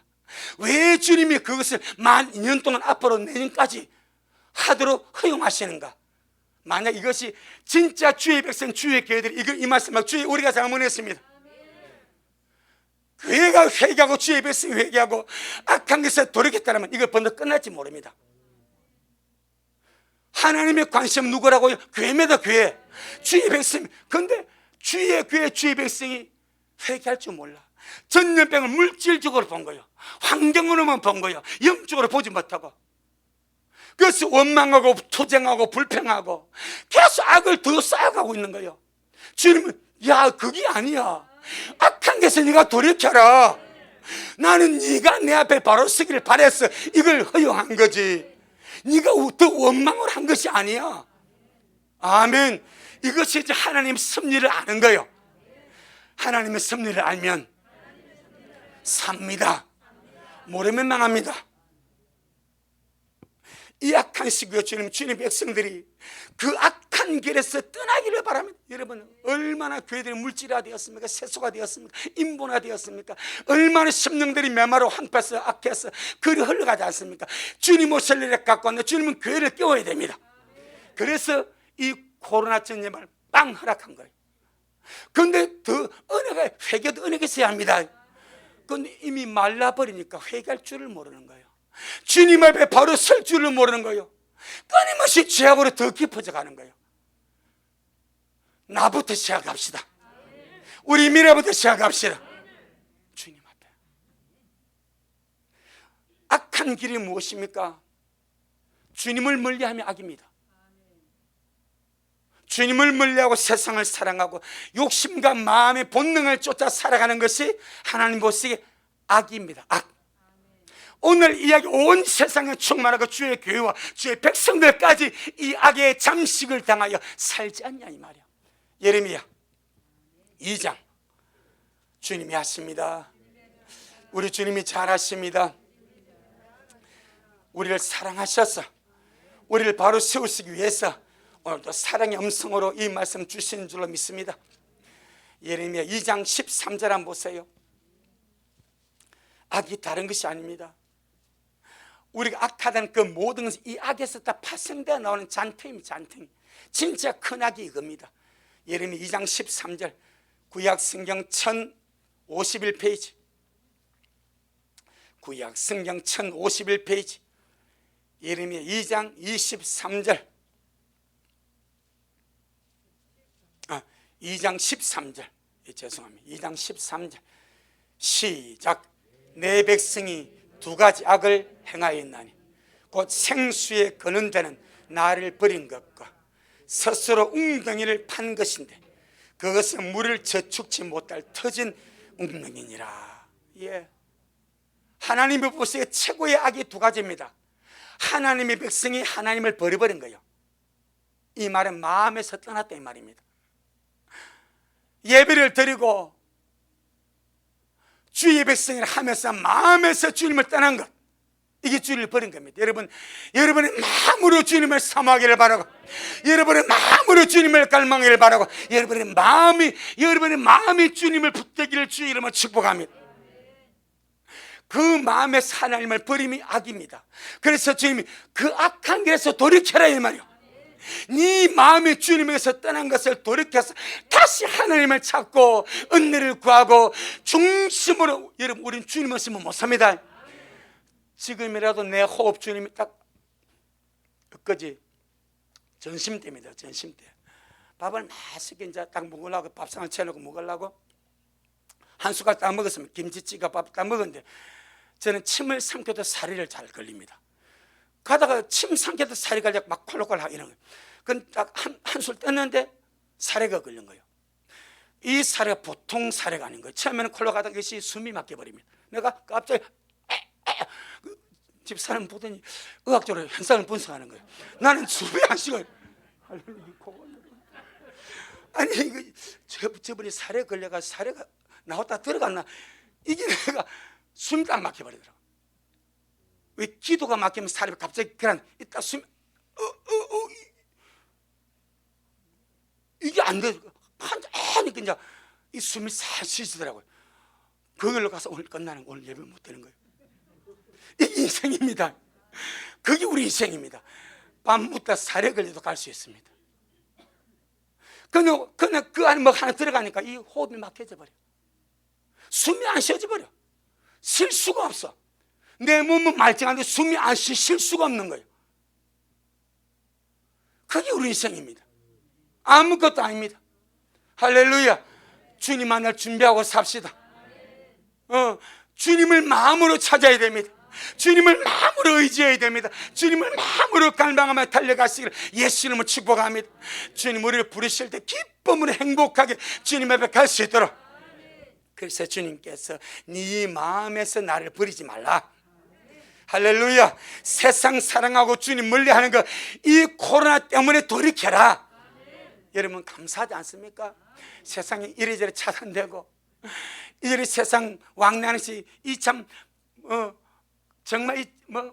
S1: 왜 주님이 그것을 12,000년 동안 앞으로 내년까지 하도록 허용하시는가? 만약 이것이 진짜 주의 백성, 주의 교회들이 이걸 이 말씀을 주의 우리가 잘못했습니다. 교회가 회개하고 주의 백성이 회개하고 악한 것에 돌이켰다면 이거 번도 끝날지 모릅니다. 하나님의 관심 누구라고요? 교회입니다. 교회, 주의 백성. 그런데 주의 교회, 주의 백성이 회개할 줄 몰라. 전염병을 물질적으로 본 거예요. 환경으로만 본 거예요. 영적으로 보지 못하고. 그래서 원망하고 투쟁하고 불평하고 계속 악을 더 쌓아가고 있는 거예요. 주님은 야, 그게 아니야. 악한 것에 네가 돌이켜라. 나는 네가 내 앞에 바로 서기를 바랬어. 이걸 허용한 거지. 네가 더 원망을 한 것이 아니야. 아멘. 이것이 이제 하나님의 섭리를 아는 거예요. 하나님의 섭리를 알면 삽니다. 모르면 망합니다. 이 악한 시기에 주님 백성들이 그 악한 길에서 떠나기를 바랍니다. 여러분, 얼마나 교회들이 물질화되었습니까? 세소가 되었습니까? 인본화되었습니까? 얼마나 심령들이 메마르고 황폐해서 악해서 그리 흘러가지 않습니까? 주님 오실 일에 갖고 왔는데 주님은 교회를 깨워야 됩니다. 그래서 이 코로나 전염을 빵 허락한 거예요. 그런데 더 은혜가, 회개도 은혜가 있어야 합니다. 그런데 이미 말라버리니까 회개할 줄을 모르는 거예요. 주님 앞에 바로 설 줄을 모르는 거예요. 끊임없이 죄악으로 더 깊어져 가는 거예요. 나부터 시작합시다. 우리 미래부터 시작합시다. 주님 앞에. 악한 길이 무엇입니까? 주님을 멀리하면 악입니다. 주님을 멀리하고 세상을 사랑하고 욕심과 마음의 본능을 쫓아 살아가는 것이 하나님 보시기에 악입니다. 악. 오늘 이야기 온 세상에 충만하고 주의 교회와 주의 백성들까지 이 악의 잠식을 당하여 살지 않냐 이 말이야. 예레미야 2장. 주님이 하십니다. 우리 주님이 잘하십니다. 우리를 사랑하셔서 우리를 바로 세우시기 위해서 오늘도 사랑의 음성으로 이 말씀 주시는 줄로 믿습니다. 예레미야 2장 13절 한번 보세요. 악이 다른 것이 아닙니다. 우리가 악하다는 그 모든 것이 이 악에서 다 파생되어 나오는 잔탱입니다. 잔탱. 진짜 큰 악이 이겁니다. 예레미야 2장 13절 구약 성경 1051페이지, 구약 성경 1051페이지, 예레미야 2장 23절, 2장 13절, 죄송합니다. 2장 13절 시작. 내 백성이 두 가지 악을 행하였나니 곧 생수에 거는 데는 나를 버린 것과 스스로 웅덩이를 판 것인데 그것은 물을 저축치 못할 터진 웅덩이니라. 예. 하나님의 보시기에 최고의 악이 두 가지입니다. 하나님의 백성이 하나님을 버려버린 거예요. 이 말은 마음에서 떠났다 이 말입니다. 예배를 드리고 주의 백성이라 하면서 마음에서 주님을 떠난 것, 이게 주님을 버린 겁니다. 여러분의 마음으로 주님을 사모하기를 바라고, 여러분의 마음으로 주님을 갈망하기를 바라고, 여러분의 마음이 주님을 붙들기를 주의 이름으로 축복합니다. 그 마음에서 하나님을 버림이 악입니다. 그래서 주님이 그 악한 길에서 돌이켜라 이 말이요. 네 마음이 주님에게서 떠난 것을 돌이켜서 다시 하나님을 찾고 은혜를 구하고 중심으로, 여러분 우린 주님 없으면 못 삽니다. 지금이라도 내 호흡 주님이 딱 엊그제 전심 때입니다. 전심 때 밥을 맛있게 이제 딱 먹으려고 밥상을 채놓고 먹으려고 한 숟갈 딱 먹었으면 김치찌개 밥 딱 먹었는데 저는 침을 삼켜도 사리를 잘 걸립니다. 가다가 침 삼켜도 살이 걸려 막 콜록콜록 이런 거예요. 그건 딱 한 술 떴는데 사례가 걸린 거예요. 이 사례가 보통 사례가 아닌 거예요. 처음에는 콜록하다 것이 숨이 막혀버립니다. 내가 갑자기 집사람 보더니 의학적으로 현상을 분석하는 거예요. 나는 숨이 안 쉬어요. 아니 이거 저번에 사례 걸려가 사례가 나왔다 들어갔나, 이게 내가 숨이 딱 막혀버리더라고. 왜 기도가 막히면 사람이 갑자기 그냥 이따 숨 이게 안 돼. 하니까 이제 이 숨이 살 쉬시더라고요. 거기로 가서 오늘 끝나는, 오늘 예배 못 되는 거예요. 이게 인생입니다. 그게 우리 인생입니다. 밤 묻다 살에 걸려도 갈 수 있습니다. 그냥 그 안에 뭐 하나 들어가니까 이 호흡이 막혀져 버려. 숨이 안 쉬어져 버려. 쉴 수가 없어. 내 몸은 말짱한데 숨이 안 쉴 수가 없는 거예요. 그게 우리 인생입니다. 아무것도 아닙니다. 할렐루야. 주님 만날 준비하고 삽시다. 주님을 마음으로 찾아야 됩니다. 주님을 마음으로 의지해야 됩니다. 주님을 마음으로 갈망하며 달려가시기를 예수 이름으로 축복합니다. 주님 우리를 부르실 때 기쁨으로 행복하게 주님 앞에 갈 수 있도록. 그래서 주님께서 네 마음에서 나를 버리지 말라. 할렐루야. 세상 사랑하고 주님 멀리하는 거, 이 코로나 때문에 돌이켜라. 여러분 감사하지 않습니까? 세상이 이래저래 차단되고 이래 세상 왕래하는 것이 이 참 정말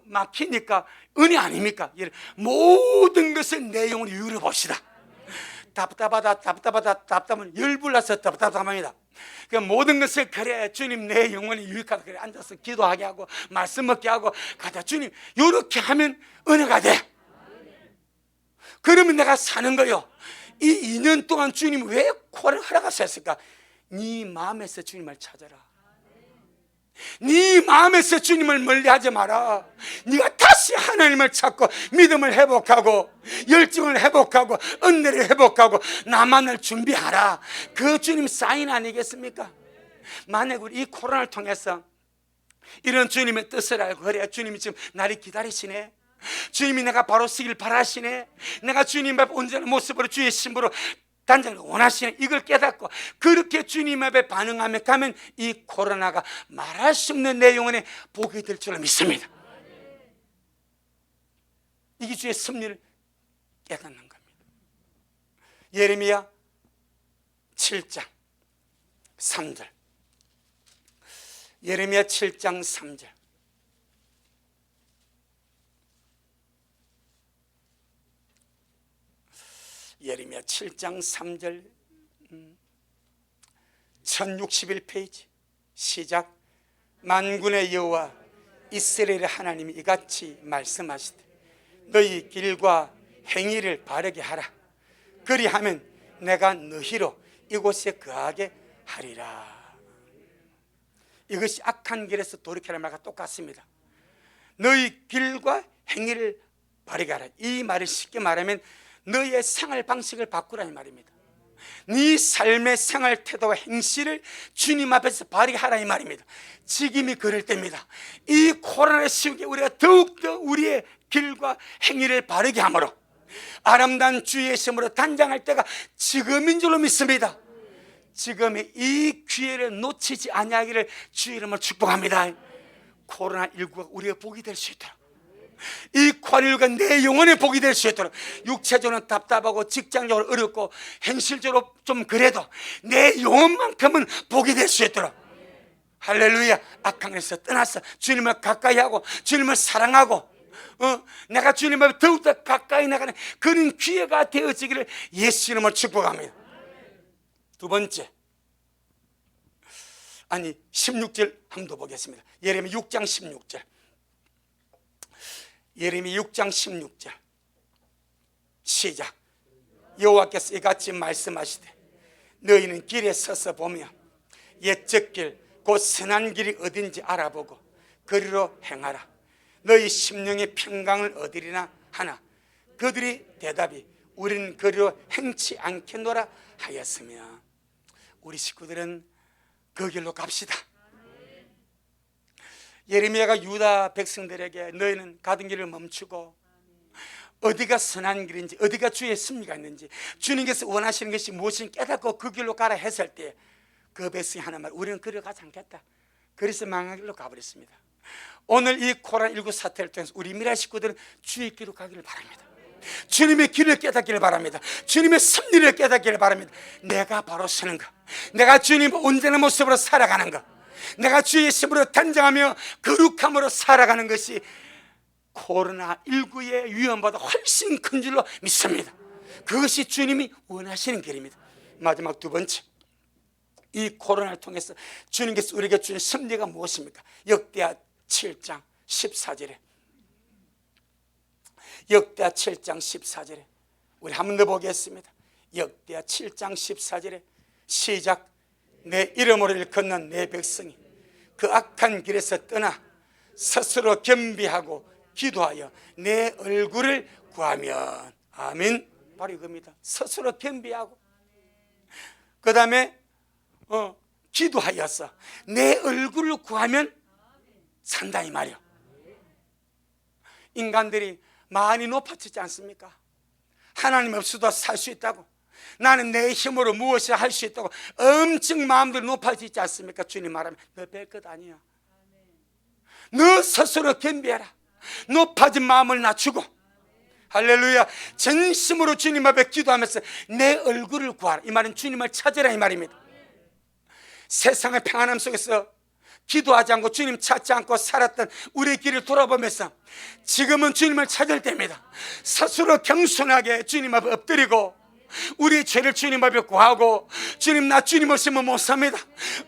S1: 막히니까 은혜 아닙니까? 모든 것을 내 영혼이 유율해 봅시다. 답답하면 열불나서 답답합니다. 그러니까 모든 것을 그래 주님 내 영혼이 유익하다 그래 앉아서 기도하게 하고 말씀 먹게 하고 가자 주님 이렇게 하면 은혜가 돼. 그러면 내가 사는 거요. 이 2년 동안 주님 왜 코를 허락하셨을까? 네 마음에서 주님을 찾아라. 네 마음에서 주님을 멀리하지 마라. 네가 다시 하나님을 찾고 믿음을 회복하고 열정을 회복하고 은혜를 회복하고 나만을 준비하라. 그 주님 사인 아니겠습니까? 만약 우리 이 코로나를 통해서 이런 주님의 뜻을 알고 그래 주님이 지금 나를 기다리시네, 주님이 내가 바로 서길 바라시네, 내가 주님 앞에 온전한 모습으로 주의 신부로 단장을 원하시는 이걸 깨닫고 그렇게 주님 앞에 반응하며 가면 이 코로나가 말할 수 없는 내 영혼에 복이 될 줄 믿습니다. 이게 주의 섭리를 깨닫는 겁니다. 예레미야 7장 3절. 예레미야 7장 3절. 예레미야 7장 3절 1061페이지 시작. 만군의 여호와 이스라엘의 하나님이 이같이 말씀하시되 너희 길과 행위를 바르게 하라. 그리하면 내가 너희로 이곳에 거하게 하리라. 이것이 악한 길에서 돌이키라는 말과 똑같습니다. 너희 길과 행위를 바르게 하라. 이 말을 쉽게 말하면 너의 생활 방식을 바꾸라는 말입니다. 네 삶의 생활 태도와 행실을 주님 앞에서 바르게 하라 이 말입니다. 지금이 그럴 때입니다. 이 코로나 시국에 우리가 더욱더 우리의 길과 행위를 바르게 함으로 아름다운 주의 심으로 단장할 때가 지금인 줄로 믿습니다. 지금의 이 기회를 놓치지 아니하기를 주의 이름으로 축복합니다. 코로나19가 우리의 복이 될 수 있도록, 이 코로나19가 내 영혼의 복이 될 수 있도록, 육체적으로는 답답하고 직장적으로 어렵고 현실적으로 좀 그래도 내 영혼만큼은 복이 될 수 있도록 할렐루야. 악한 길에서 떠나서 주님을 가까이 하고 주님을 사랑하고 내가 주님 앞에 더욱더 가까이 나가는 그런 기회가 되어지기를 예수 이름으로 축복합니다. 두 번째, 16절 한번 더 보겠습니다. 예레미야 6장 16절. 예레미야 6장 16절 시작. 여호와께서 이같이 말씀하시되 너희는 길에 서서 보며 옛적 길 곧 선한 길이 어딘지 알아보고 그리로 행하라. 너희 심령의 평강을 얻으리나 하나 그들이 대답이 우리는 그리로 행치 않겠노라 하였으며. 우리 식구들은 그 길로 갑시다. 예레미야가 유다 백성들에게 너희는 가던 길을 멈추고 어디가 선한 길인지 어디가 주의 섭리가 있는지 주님께서 원하시는 것이 무엇인지 깨닫고 그 길로 가라 했을 때 그 백성이 하는 말, 우리는 그리로 가지 않겠다. 그래서 망한 길로 가버렸습니다. 오늘 이 코로나19 사태를 통해서 우리 미라 식구들은 주의 길로 가기를 바랍니다. 주님의 길을 깨닫기를 바랍니다. 주님의 섭리를 깨닫기를 바랍니다. 내가 바로 서는 것, 내가 주님 온전한 모습으로 살아가는 것, 내가 주의 심으로 단장하며 거룩함으로 살아가는 것이 코로나19의 위험보다 훨씬 큰 줄로 믿습니다. 그것이 주님이 원하시는 길입니다. 마지막 두 번째, 이 코로나를 통해서 주님께서 우리에게 주신 섭리가 무엇입니까? 역대하 7장 14절에 역대하 7장 14절에 우리 한 번 더 보겠습니다. 역대하 7장 14절에 시작. 내 이름으로 일컫는 내 백성이 그 악한 길에서 떠나 스스로 겸비하고 기도하여 내 얼굴을 구하면. 아멘. 바로 이겁니다. 스스로 겸비하고 그 다음에 기도하여서 내 얼굴을 구하면 산다 이 말이요. 인간들이 많이 높아지지 않습니까? 하나님 없어도 살 수 있다고, 나는 내 힘으로 무엇을 할 수 있다고 엄청 마음들이 높아지지 않습니까? 주님 말하면 너 별 것 아니야. 너 스스로 겸비해라. 높아진 마음을 낮추고 할렐루야 전심으로 주님 앞에 기도하면서 내 얼굴을 구하라. 이 말은 주님을 찾으라 이 말입니다. 세상의 평안함 속에서 기도하지 않고 주님 찾지 않고 살았던 우리의 길을 돌아보면서 지금은 주님을 찾을 때입니다. 스스로 겸손하게 주님 앞에 엎드리고 우리의 죄를 주님 앞에 구하고, 주님, 나 주님 없으면 못 삽니다.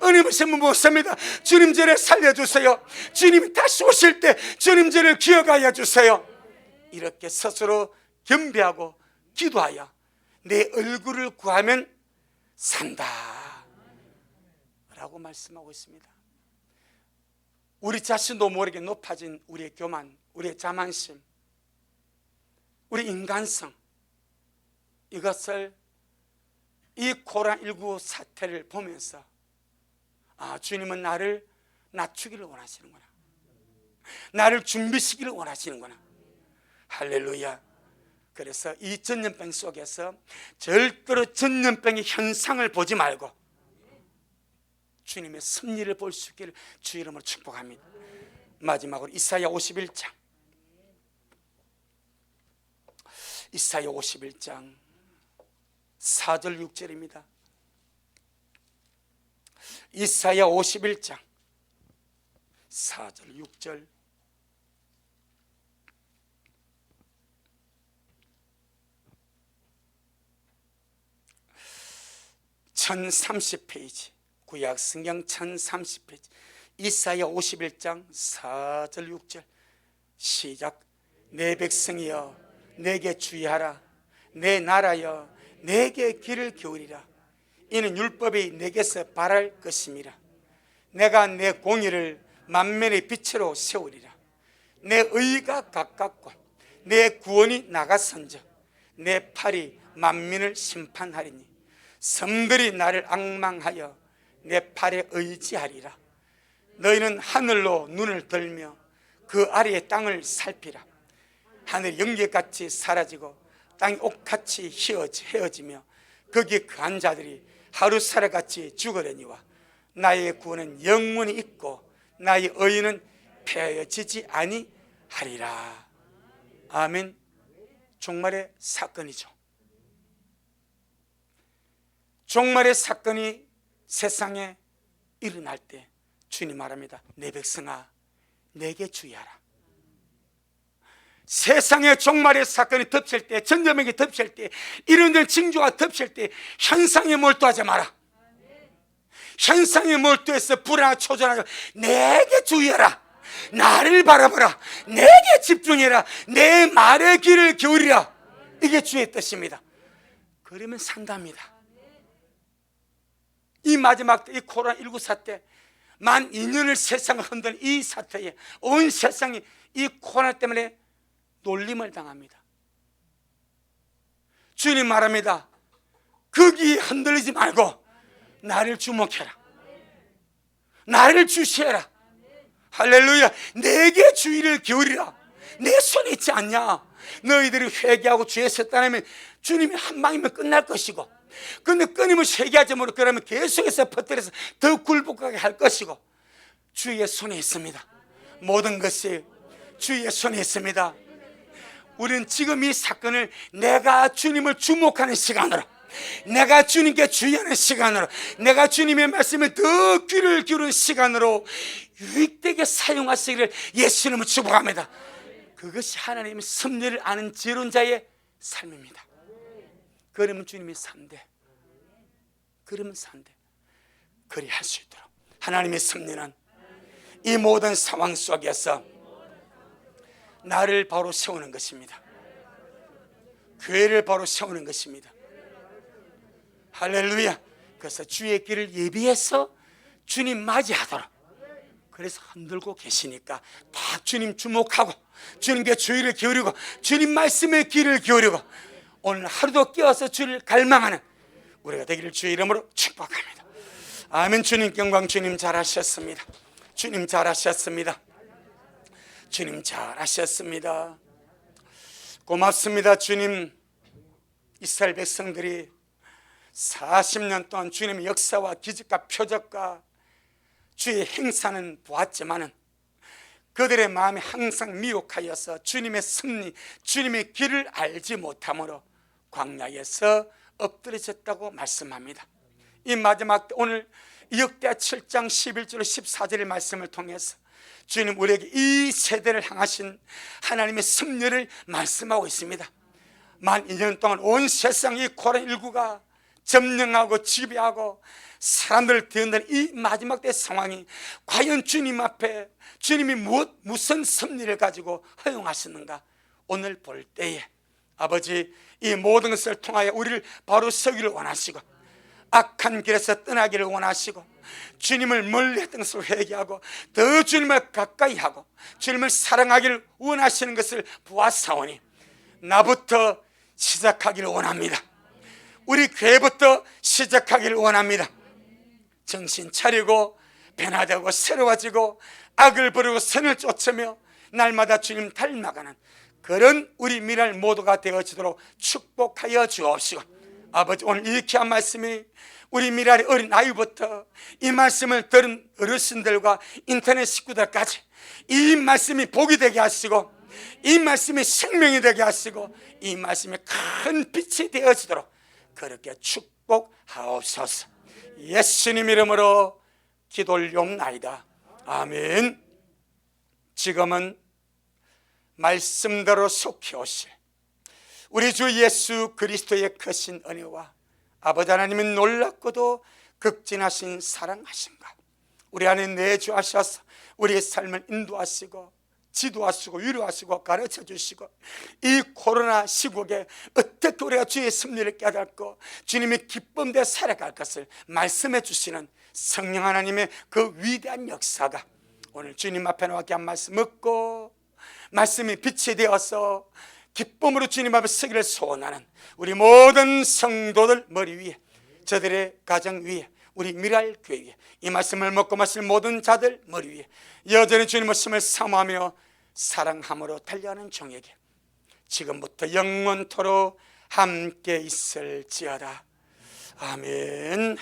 S1: 은혜 없으면 못 삽니다. 주님 저를 살려주세요. 주님이 다시 오실 때 주님 저를 기억하여 주세요. 이렇게 스스로 겸비하고 기도하여 내 얼굴을 구하면 산다 라고 말씀하고 있습니다. 우리 자신도 모르게 높아진 우리의 교만, 우리의 자만심, 우리 인간성, 이것을 이 코로나19 사태를 보면서 주님은 나를 낮추기를 원하시는구나, 나를 준비시키기를 원하시는구나. 할렐루야. 그래서 이 전염병 속에서 절대로 전염병의 현상을 보지 말고 주님의 섭리를 볼 수 있기를 주 이름으로 축복합니다. 마지막으로 이사야 51장, 이사야 51장 4절 6절입니다. 이사야 51장 4절 6절. (1030페이지) 구약 성경 1030페이지 이사야 51장 4절 6절 시작. 내 백성이여 내게 주의하라. 내 나라여 내게 귀를 기울이라. 이는 율법이 내게서 발할 것임이라. 내가 내 공의를 만면의 빛으로 세우리라. 내 의가 가깝고 내 구원이 나가선저 내 팔이 만민을 심판하리니 섬들이 나를 앙망하여 내 팔에 의지하리라. 너희는 하늘로 눈을 들며 그 아래의 땅을 살피라. 하늘이 연기같이 사라지고 땅이 옥같이 헤어지며 거기에 거한 자들이 하루살아같이 죽으려니와 나의 구원은 영원히 있고 나의 의는 폐허지지 아니하리라. 아멘. 종말의 사건이죠. 종말의 사건이 세상에 일어날 때 주님 말합니다. 내 백성아 내게 주의하라. 세상의 종말의 사건이 덮칠 때, 전염병이 덮칠 때, 이런들 징조가 덮칠 때 현상에 몰두하지 마라. 현상에 몰두해서 불안하고 초조하고 내게 주의하라. 나를 바라보라. 내게 집중해라. 내 말의 귀를 기울이라. 이게 주의 뜻입니다. 그러면 산답니다. 이 마지막 때, 이 코로나19 사태, 만 2년을 세상을 흔드는 이 사태에 온 세상이 이 코로나 때문에 놀림을 당합니다. 주님 말합니다. 거기에 흔들리지 말고 나를 주목해라. 나를 주시해라. 할렐루야. 내게 주의를 기울이라. 내 손에 있지 않냐. 너희들이 회개하고 주에 섰다면 주님이 한 방이면 끝날 것이고, 근데 끊임없이 회개하지 못하고 그러면 계속해서 퍼뜨려서 더 굴복하게 할 것이고, 주의 손에 있습니다. 모든 것이 주의 손에 있습니다. 우리는 지금 이 사건을 내가 주님을 주목하는 시간으로, 내가 주님께 주의하는 시간으로, 내가 주님의 말씀에 더 귀를 기울이는 시간으로 유익되게 사용하시기를 예수님을 축복합니다. 그것이 하나님의 섭리를 아는 지혜로운 자의 삶입니다. 그러면 주님이 산대. 그러면 산대. 그리 할 수 있도록 하나님의 섭리는 이 모든 상황 속에서 나를 바로 세우는 것입니다. 교회를 바로 세우는 것입니다. 할렐루야. 그래서 주의 길을 예비해서 주님 맞이하도록, 그래서 흔들고 계시니까 딱 주님 주목하고 주님께 주의를 기울이고 주님 말씀에 귀를 기울이고 오늘 하루도 깨어서 주를 갈망하는 우리가 되기를 주의 이름으로 축복합니다. 아멘. 주님 영광. 주님 잘하셨습니다. 주님 잘하셨습니다. 주님 잘하셨습니다. 고맙습니다. 주님, 이스라엘 백성들이 40년 동안 주님의 역사와 기적과 표적과 주의 행사는 보았지만은 그들의 마음이 항상 미혹하여서 주님의 섭리, 주님의 길을 알지 못함으로 광야에서 엎드려졌다고 말씀합니다. 이 마지막 오늘 역대하 7장 11절 14절의 말씀을 통해서 주님 우리에게 이 세대를 향하신 하나님의 섭리를 말씀하고 있습니다. 만 2년 동안 온 세상 이 코로나19가 점령하고 지배하고 사람들을 뒤흔드는 이 마지막 때 상황이 과연 주님 앞에 주님이 무슨 섭리를 가지고 허용하시는가? 오늘 볼 때에 아버지 이 모든 것을 통하여 우리를 바로 서기를 원하시고 악한 길에서 떠나기를 원하시고 주님을 멀리 했던 것을 회개하고 더 주님을 가까이 하고 주님을 사랑하기를 원하시는 것을 보았사오니 나부터 시작하기를 원합니다. 우리 교회부터 시작하기를 원합니다. 정신 차리고 변화되고 새로워지고 악을 버리고 선을 쫓으며 날마다 주님 닮아가는 그런 우리 미랄 모두가 되어지도록 축복하여 주옵시고 아버지 오늘 이 귀한 말씀이 우리 미랄의 어린 아이부터 이 말씀을 들은 어르신들과 인터넷 식구들까지 이 말씀이 복이 되게 하시고 이 말씀이 생명이 되게 하시고 이 말씀이 큰 빛이 되어지도록 그렇게 축복하옵소서. 예수님 이름으로 기도 올리옵나이다. 아멘. 지금은 말씀대로 속히 오실 우리 주 예수 그리스도의 크신 은혜와 아버지 하나님의 놀랍고도 극진하신 사랑하심과 우리 안에 내주하셔서 우리의 삶을 인도하시고 지도하시고 위로하시고 가르쳐 주시고 이 코로나 시국에 어떻게 우리가 주의 섭리를 깨닫고 주님의 기쁨 되 살아갈 것을 말씀해 주시는 성령 하나님의 그 위대한 역사가 오늘 주님 앞에 나와 귀한 말씀 얻고 말씀이 빛이 되어서 기쁨으로 주님 앞에 서기를 소원하는 우리 모든 성도들 머리 위에 저들의 가정 위에 우리 미랄 교회 위에 이 말씀을 먹고 마실 모든 자들 머리 위에 여전히 주님의 말씀을 사모하며 사랑함으로 달려가는 종에게 지금부터 영원토록 함께 있을지어다. 아멘.